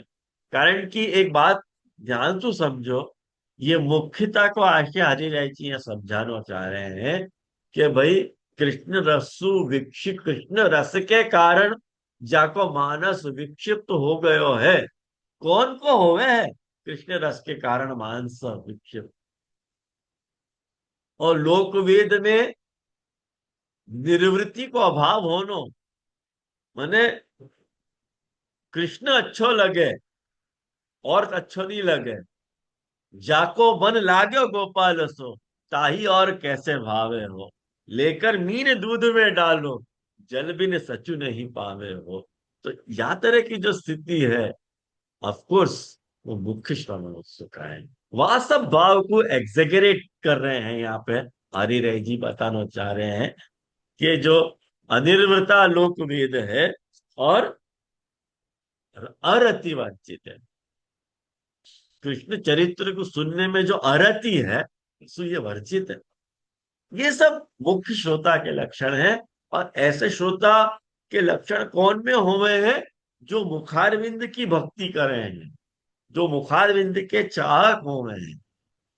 कारण कि एक बात ध्यान से समझो, ये मुख्यता को आके हरिराय जी यहाँ समझाना चाह रहे हैं कि भाई कृष्ण रसु विक्षिप्त, कृष्ण रस के कारण जाको मानस विक्षिप्त हो गयो है, कौन को होवे है? कृष्ण रस के कारण मानस विक्षिप्त। और लोकवेद में निर्वृत्ति को अभाव होनो, माने कृष्ण अच्छो लगे और अच्छो नहीं लगे, जाको मन लागो गोपाल सो, ताही और कैसे भावे हो, लेकर मीन दूध में डालो, जल बिन सचु नहीं पावे हो। तो या तरह की जो स्थिति है, ऑफ कोर्स वो मुख्य श्रवण उत्सुक है, वह सब भाव को एग्जेगरेट कर रहे हैं। यहाँ पे हरिराय जी बताना चाह रहे हैं कि जो अनिर्वृता लोक वेद है और अरति वांछित है, कृष्ण चरित्र को सुनने में जो अरति है सो ये वर्जित है। ये सब मुख्य श्रोता के लक्षण हैं। और ऐसे श्रोता के लक्षण कौन में हुए हैं? जो मुखारविंद की भक्ति कर रहे हैं, जो मुखारविंद के चाहक हुए हैं।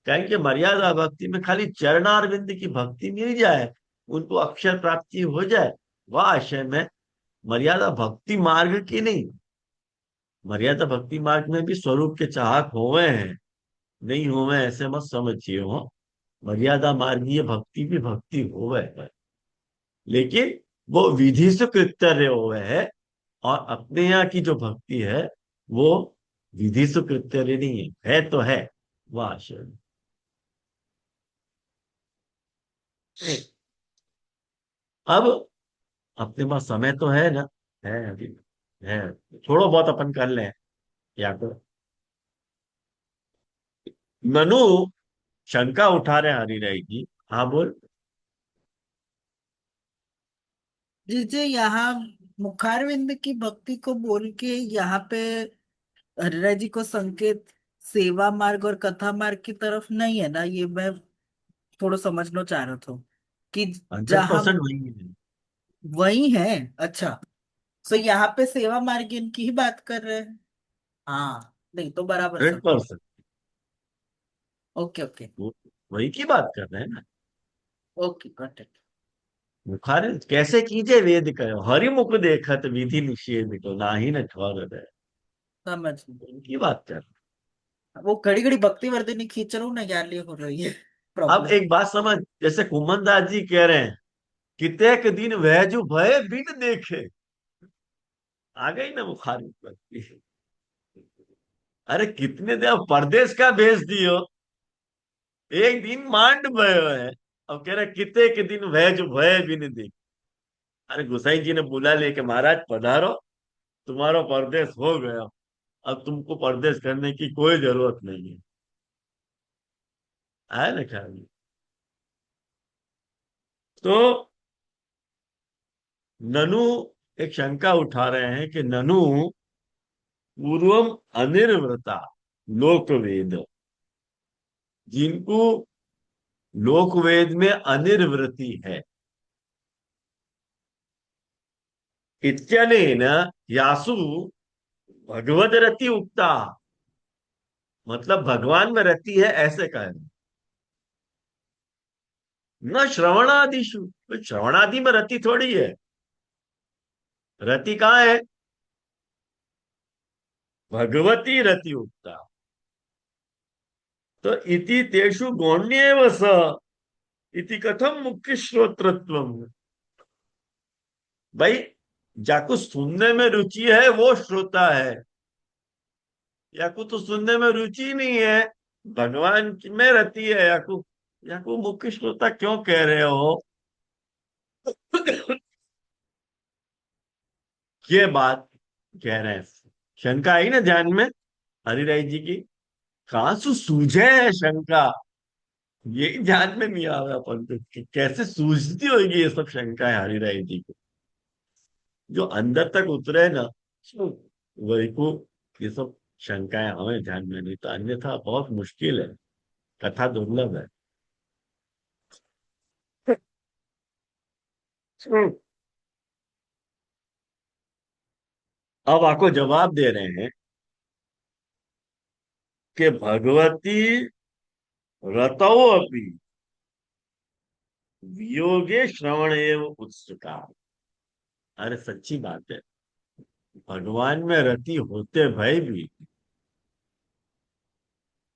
कहें कि मर्यादा भक्ति में खाली चरणारविंद की भक्ति मिल जाए, उनको अक्षर प्राप्ति हो जाए, वह आशय में मर्यादा भक्ति मार्ग की नहीं। मर्यादा भक्ति मार्ग में भी स्वरूप के चाहक हुए हैं, नहीं हुए ऐसे मत समझिए हो। मर्यादा मार्गीय भक्ति भी भक्ति हुए है, लेकिन वो विधि से कृत्य हुए है। और अपने यहाँ की जो भक्ति है वो विधि से कृत्य नहीं है तो है वह आशय। अब अपने पास समय तो है ना, है अभी, है, थोड़ा बहुत अपन कर लें या तो। ननु शंका उठा रहे हरिराय जी, हाँ बोल। जी यहाँ मुखारविंद की भक्ति को बोल के यहाँ पे हरिराय जी को संकेत सेवा मार्ग और कथा मार्ग की तरफ नहीं है ना, ये मैं थोड़ा समझना चाह रहा था कि 100% जहां वही है। वही है। अच्छा, तो यहाँ पे सेवा मार्ग इनकी ही बात कर रहे हैं। हाँ, नहीं तो बराबर हंड्रेड समझ। Percent okay okay. वही की बात कर रहे हैं ना। Okay got it. मुखार कैसे कीजिए वेद करो, हरिमुख देखत विधि निषेध को नाही न ठौर रहे, समझ गई। उनकी बात कर। वो घड़ी घड़ी भक्ति वर्धिनी खींच रहा हूँ ना, यार ये हो रही है अब प्रॉब्लम। एक बात समझ, जैसे कुमन दास जी कह रहे हैं, कितने दिन वह जो भय बिन देखे, आ गई ना बुखार भक्ति। अरे कितने दिन अब परदेश का भेज दियो, एक दिन मांड भयो है, अब कह रहे कितने के दिन वह जो भय बिन देखे। अरे गुसाई जी ने बुला लेके, महाराज पधारो, तुम्हारा परदेश हो गया, अब तुमको परदेश करने की कोई जरूरत नहीं है। आया ना ख्याल? तो ननु एक शंका उठा रहे हैं कि ननु पूर्वम अनिर्वृता लोकवेद, जिनको लोकवेद में अनिर्वृति है, इत्यनेन यासु भगवद रति उक्ता, मतलब भगवान में रति है ऐसे कह रहे। न श्रवणादिशु, तो श्रवणादि में रति थोड़ी है, रति कहाँ है? भगवती रति उक्ता। तो इति तेषु गौण्येव स इति कथम मुख्य श्रोत्रत्वम। भाई, जाको सुनने में रुचि है वो श्रोता है, याकू तो सुनने में रुचि नहीं है, भगवान में रति है, याकू याकू मुख्य श्रोता क्यों कह रहे हो? ये बात कह रहे हैं। शंका आई ना ध्यान में हरिराय जी की? कहां से सूझे है शंका, यही ध्यान में नहीं आ रहा अपन को कि कैसे सूझती होगी ये सब शंका है हरिराय जी को। जो अंदर तक उतरे ना, तो वही को ये सब शंकाएं हमें ध्यान में नहीं, तो अन्यथा बहुत मुश्किल है, कथा दुर्लभ है। अब आपको जवाब दे रहे हैं कि भगवती रतौ अपि वियोगे श्रवण एव उत्सुका। अरे सच्ची बात है, भगवान में रति होते भय भी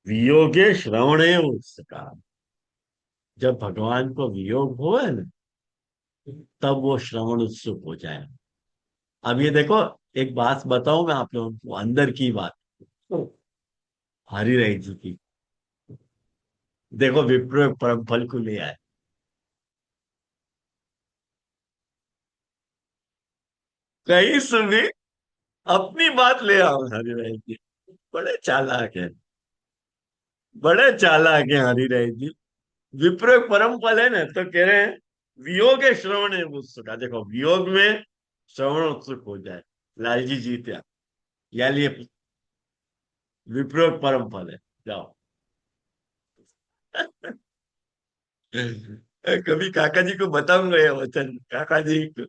वियोगे श्रवण एव उत्सुका। जब भगवान को वियोग हो है ना, तब वो श्रवण उत्सुक हो जाए। अब ये देखो, एक बात बताऊं मैं आप लोगों को, अंदर की बात हरिराय जी की। देखो विप्र परम फल को ले आए, कहीं सुनी अपनी बात ले आओ हरिराय जी। बड़े चालाक है, बड़े चालाक है हरिराय जी। विप्रयोग परम फल है ना, तो कह रहे हैं वियोग है श्रवण है उत्सुक। देखो वियोग में श्रवण उत्सुक हो जाए, लालजी जीत्या, या लिए विप्रयोग परम फल है। जाओ। कभी काका जी को बताऊंगा ये वचन, काका जी को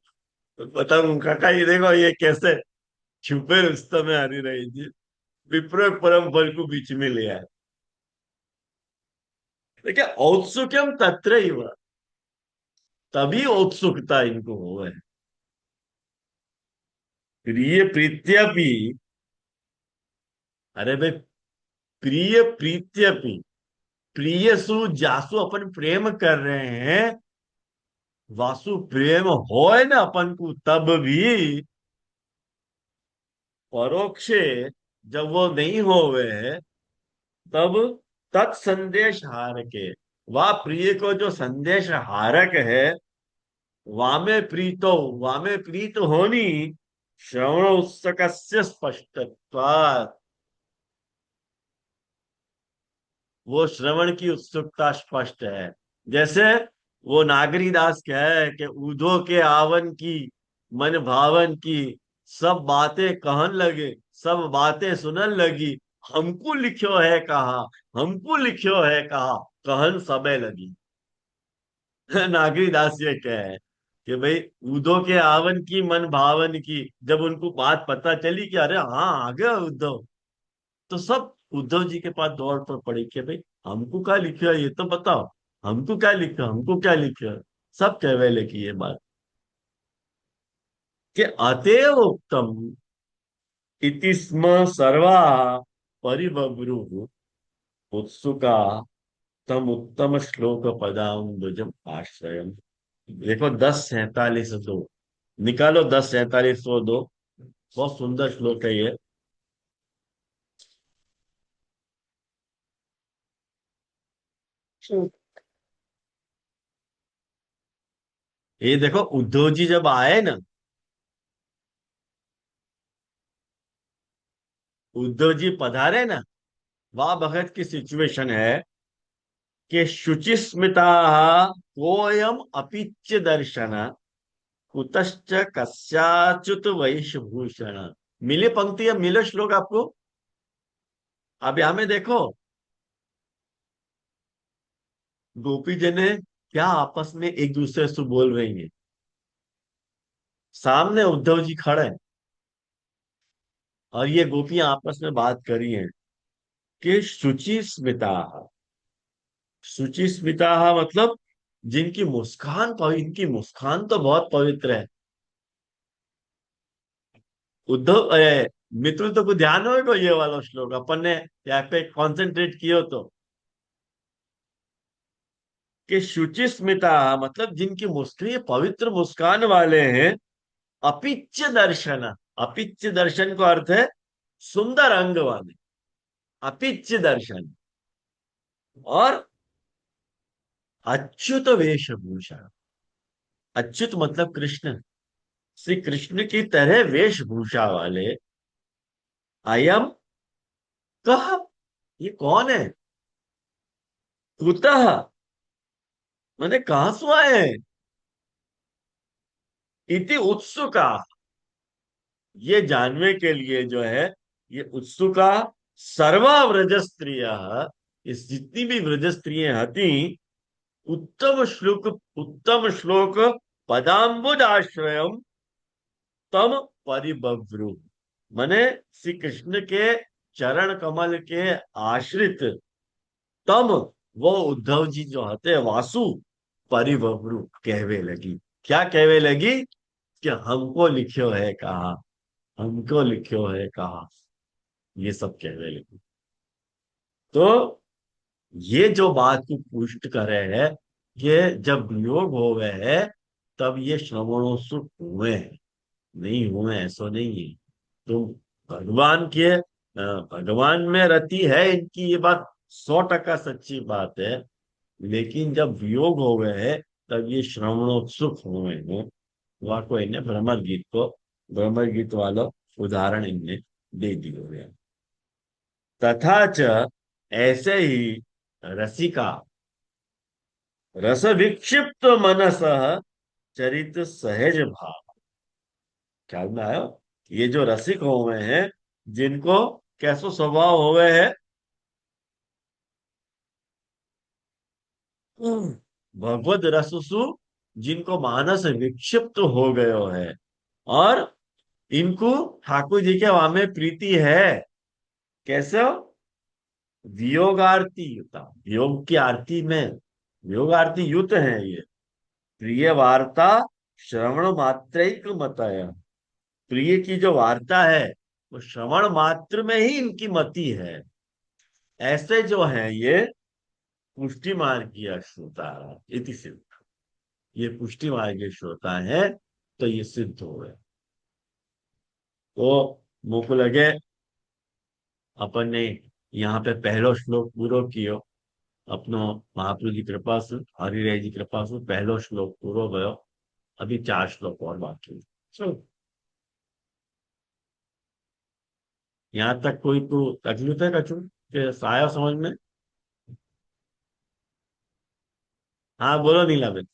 बताऊंगा, काका जी देखो ये कैसे छुपे रुस्तम में हरी रही जी, विप्रयोग परम फल को बीच में ले आए। देखिए औत्सुक्यम तत्र, तभी औत्सुकता इनको हो है। प्रिय प्रीत्यपि, अरे भाई, प्रिय प्रीत्यपि, प्रिय सु जासु अपन प्रेम कर रहे हैं, वासु प्रेम हो है ना अपन को, तब भी परोक्षे जब वो नहीं होवे तब तत्संदेश हार के, वह प्रिय को जो संदेश हारक है, वामे प्रीतो, वामे प्रीत होनी श्रवण उत्सकस्य स्पष्टत्वात्, वो श्रवण की उत्सुकता स्पष्ट है। जैसे वो नागरी दास कहे कि उदो के आवन की मन भावन की, सब बातें कहन लगे, सब बातें सुनन लगी, हमको लिखो है कहा, हमको लिखो है कहा, कहन सबे लगी। नागरी दास ये कहे कि भाई उदो के आवन की मन भावन की, जब उनको बात पता चली कि अरे हाँ आ गया उद्धव, तो सब उद्धव जी के पास दौड़ पर पड़ी कि भाई हमको क्या लिखा है ये तो बताओ, हमको क्या लिखा, हमको क्या लिखा है। सब कहवे की ये बात कि अतएव उत्तम इति स्म सर्वा परिबभ्रु उत्सुका तम उत्तम श्लोक पदाम्बुजम आश्रयम। देखो 10:47 निकालो, 10:47 बहुत सुंदर श्लोक है ये। ये देखो उद्धव जी जब आए ना, उद्धव जी पधारे ना, वह भगत की सिचुएशन है कि शुचिस्मिता कोयम अपिच्य दर्शन कुतश्च कस्याच्युत वैशभूषण। मिले पंक्ति या मिले श्लोक आपको? अब यहां में देखो गोपी जने क्या आपस में एक दूसरे से बोल रही हैं। सामने उद्धव जी खड़े हैं और ये गोपियां आपस में बात करी हैं कि शुचि स्मिता, शुचि स्मिता मतलब जिनकी मुस्कान इनकी मुस्कान तो बहुत पवित्र है। उद्धव मित्र तो को ध्यान होगा ये वाला श्लोक अपन ने यहाँ पे कॉन्सेंट्रेट किया तो, कि शुचि स्मिता मतलब जिनकी मुस्कान, ये पवित्र मुस्कान वाले हैं। अपिच्य दर्शन, अपिच्य दर्शन का अर्थ है सुंदर अंग वाले, अपिच्य दर्शन। और अच्युत वेशभूषा, अच्युत मतलब कृष्ण, श्री कृष्ण की तरह वेशभूषा वाले। अयम कह, ये कौन है? कुतः मैंने कहां से आए हैं? इति उत्सुका, ये जानने के लिए जो है ये उत्सुका। सर्वा व्रज स्त्रिया, इस जितनी भी व्रज स्त्रियां थी, उत्तम श्लोक पदाम्बुज आश्रय तम परिबभ्रु, मने श्री कृष्ण के चरण कमल के आश्रित तम, वो उद्धव जी जो हते वासु परिबभ्रु कहवे लगी। क्या कहवे लगी? कि हमको लिखियो है कहा, हमको लिखियो है कहा, ये सब कहवे लगी। तो ये जो बात को पुष्ट करे है कि जब वियोग हो गए है तब ये श्रवणोत्सुक हुए हैं, नहीं हुए ऐसा नहीं है। तो भगवान के भगवान में रति है इनकी, ये बात 100% सच्ची बात है। लेकिन जब वियोग हो गए हैं तब ये श्रवणोत्सुक हुए हैं। वहां को इन्हें भ्रमर गीत को, भ्रमर गीत वाला उदाहरण इनने दे दिए हुए हैं। तथा च ऐसे ही रसिका रस विक्षिप्त मनस चरित सहज भाव, ख्याल में आयो? ये जो रसिक हुए हैं, जिनको कैसो स्वभाव हुए है? भगवत रससु, जिनको मानस विक्षिप्त हो गयो है और इनको ठाकुर जी के वहां में प्रीति है। कैसे हो? वियोगारती युता, वियोग की आरती में, वियोग आरती युत है ये। प्रिय वार्ता श्रवण मात्रैक मतय, प्रिय की जो वार्ता है वो श्रवण मात्र में ही इनकी मति है। ऐसे जो है ये पुष्टि मार्ग की श्रोता इति सिद्ध, ये पुष्टि मार्ग के श्रोता है तो ये सिद्ध हो गए। तो मुझको लगे अपन ने यहाँ पे पहलो श्लोक पूरो कियो अपनो, महाप्रभु जी कृपा से, हरिराय जी कृपा से पहलो श्लोक पूरो गयो। अभी 4 श्लोक और बाकी है। चलो, यहाँ तक कोई तो तकलीफ है कछु के आया समझ में? हाँ बोलो नीला बेन।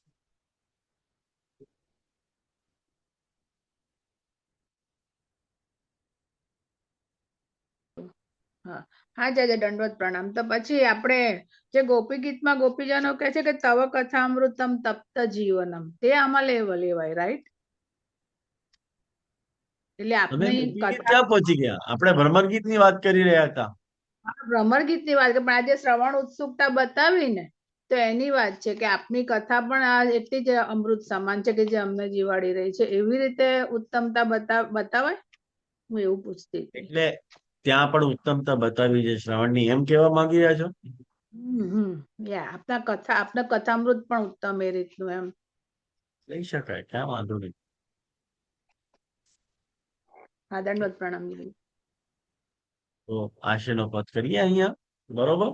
હા હા જય દંડવત પ્રણામ. તો પછી આપણે જે ગોપી ગીતમાં ગોપીજનો કહે છે કે તવ કથામૃતમ તપ્ત જીવનમ, તે આમાં લેવાય, રાઈટ? એટલે તમે આપની ગોપી ગીત કથા, ક્યાં પહોંચી ગયા? આપણે ભ્રમર ગીત ની વાત કરી રહ્યા હતા. ભ્રમર ગીતની વાત, પણ આજે શ્રવણ ઉત્સુકતા બતાવી ને, તો એની વાત છે કે આપની કથા પણ આ એટલી જ અમૃત સમાન છે કે જે અમને જીવાડી રહી છે. એવી રીતે ઉત્તમતા બતાવાય, હું એવું પૂછતી હતી. એટલે ત્યાં પણ ઉત્તમતા બતાવી છે શ્રવણની, એમ કેવા માંગી રહ્યા છો? યા આપના કથામૃત પણ ઉત્તમ એ રીતનું એમ. લઈ શકાય, ક્યાં વાંધો નહીં. હા દંડવત પ્રણામ દીદી. તો આશયનો પદ કરીએ અહીંયા, બરોબર?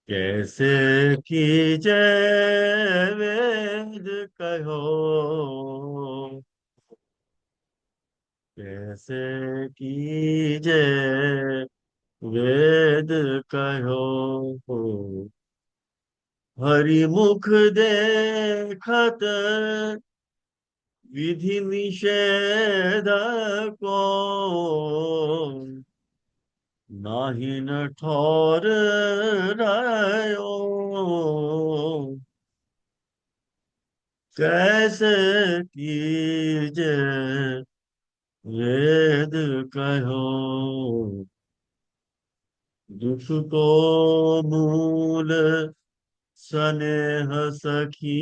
कैसे कीजे वेद कहो, कैसे कीजे वेद कहो, हरि मुख देखत विधि निषेध को, नाही न ठोर रहो। कैसे कीजे वेद कहो, दुख को मूल स्नेह सखी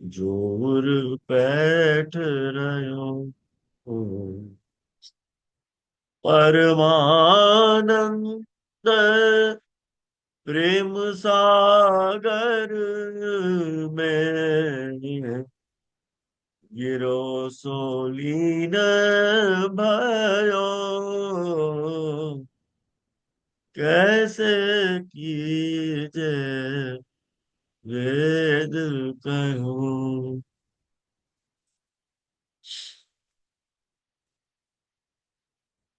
जोर पैठ रहो, परमानंद प्रेम सागर में गिरो सोलीन भयो, कैसे कीजे वेद कहो।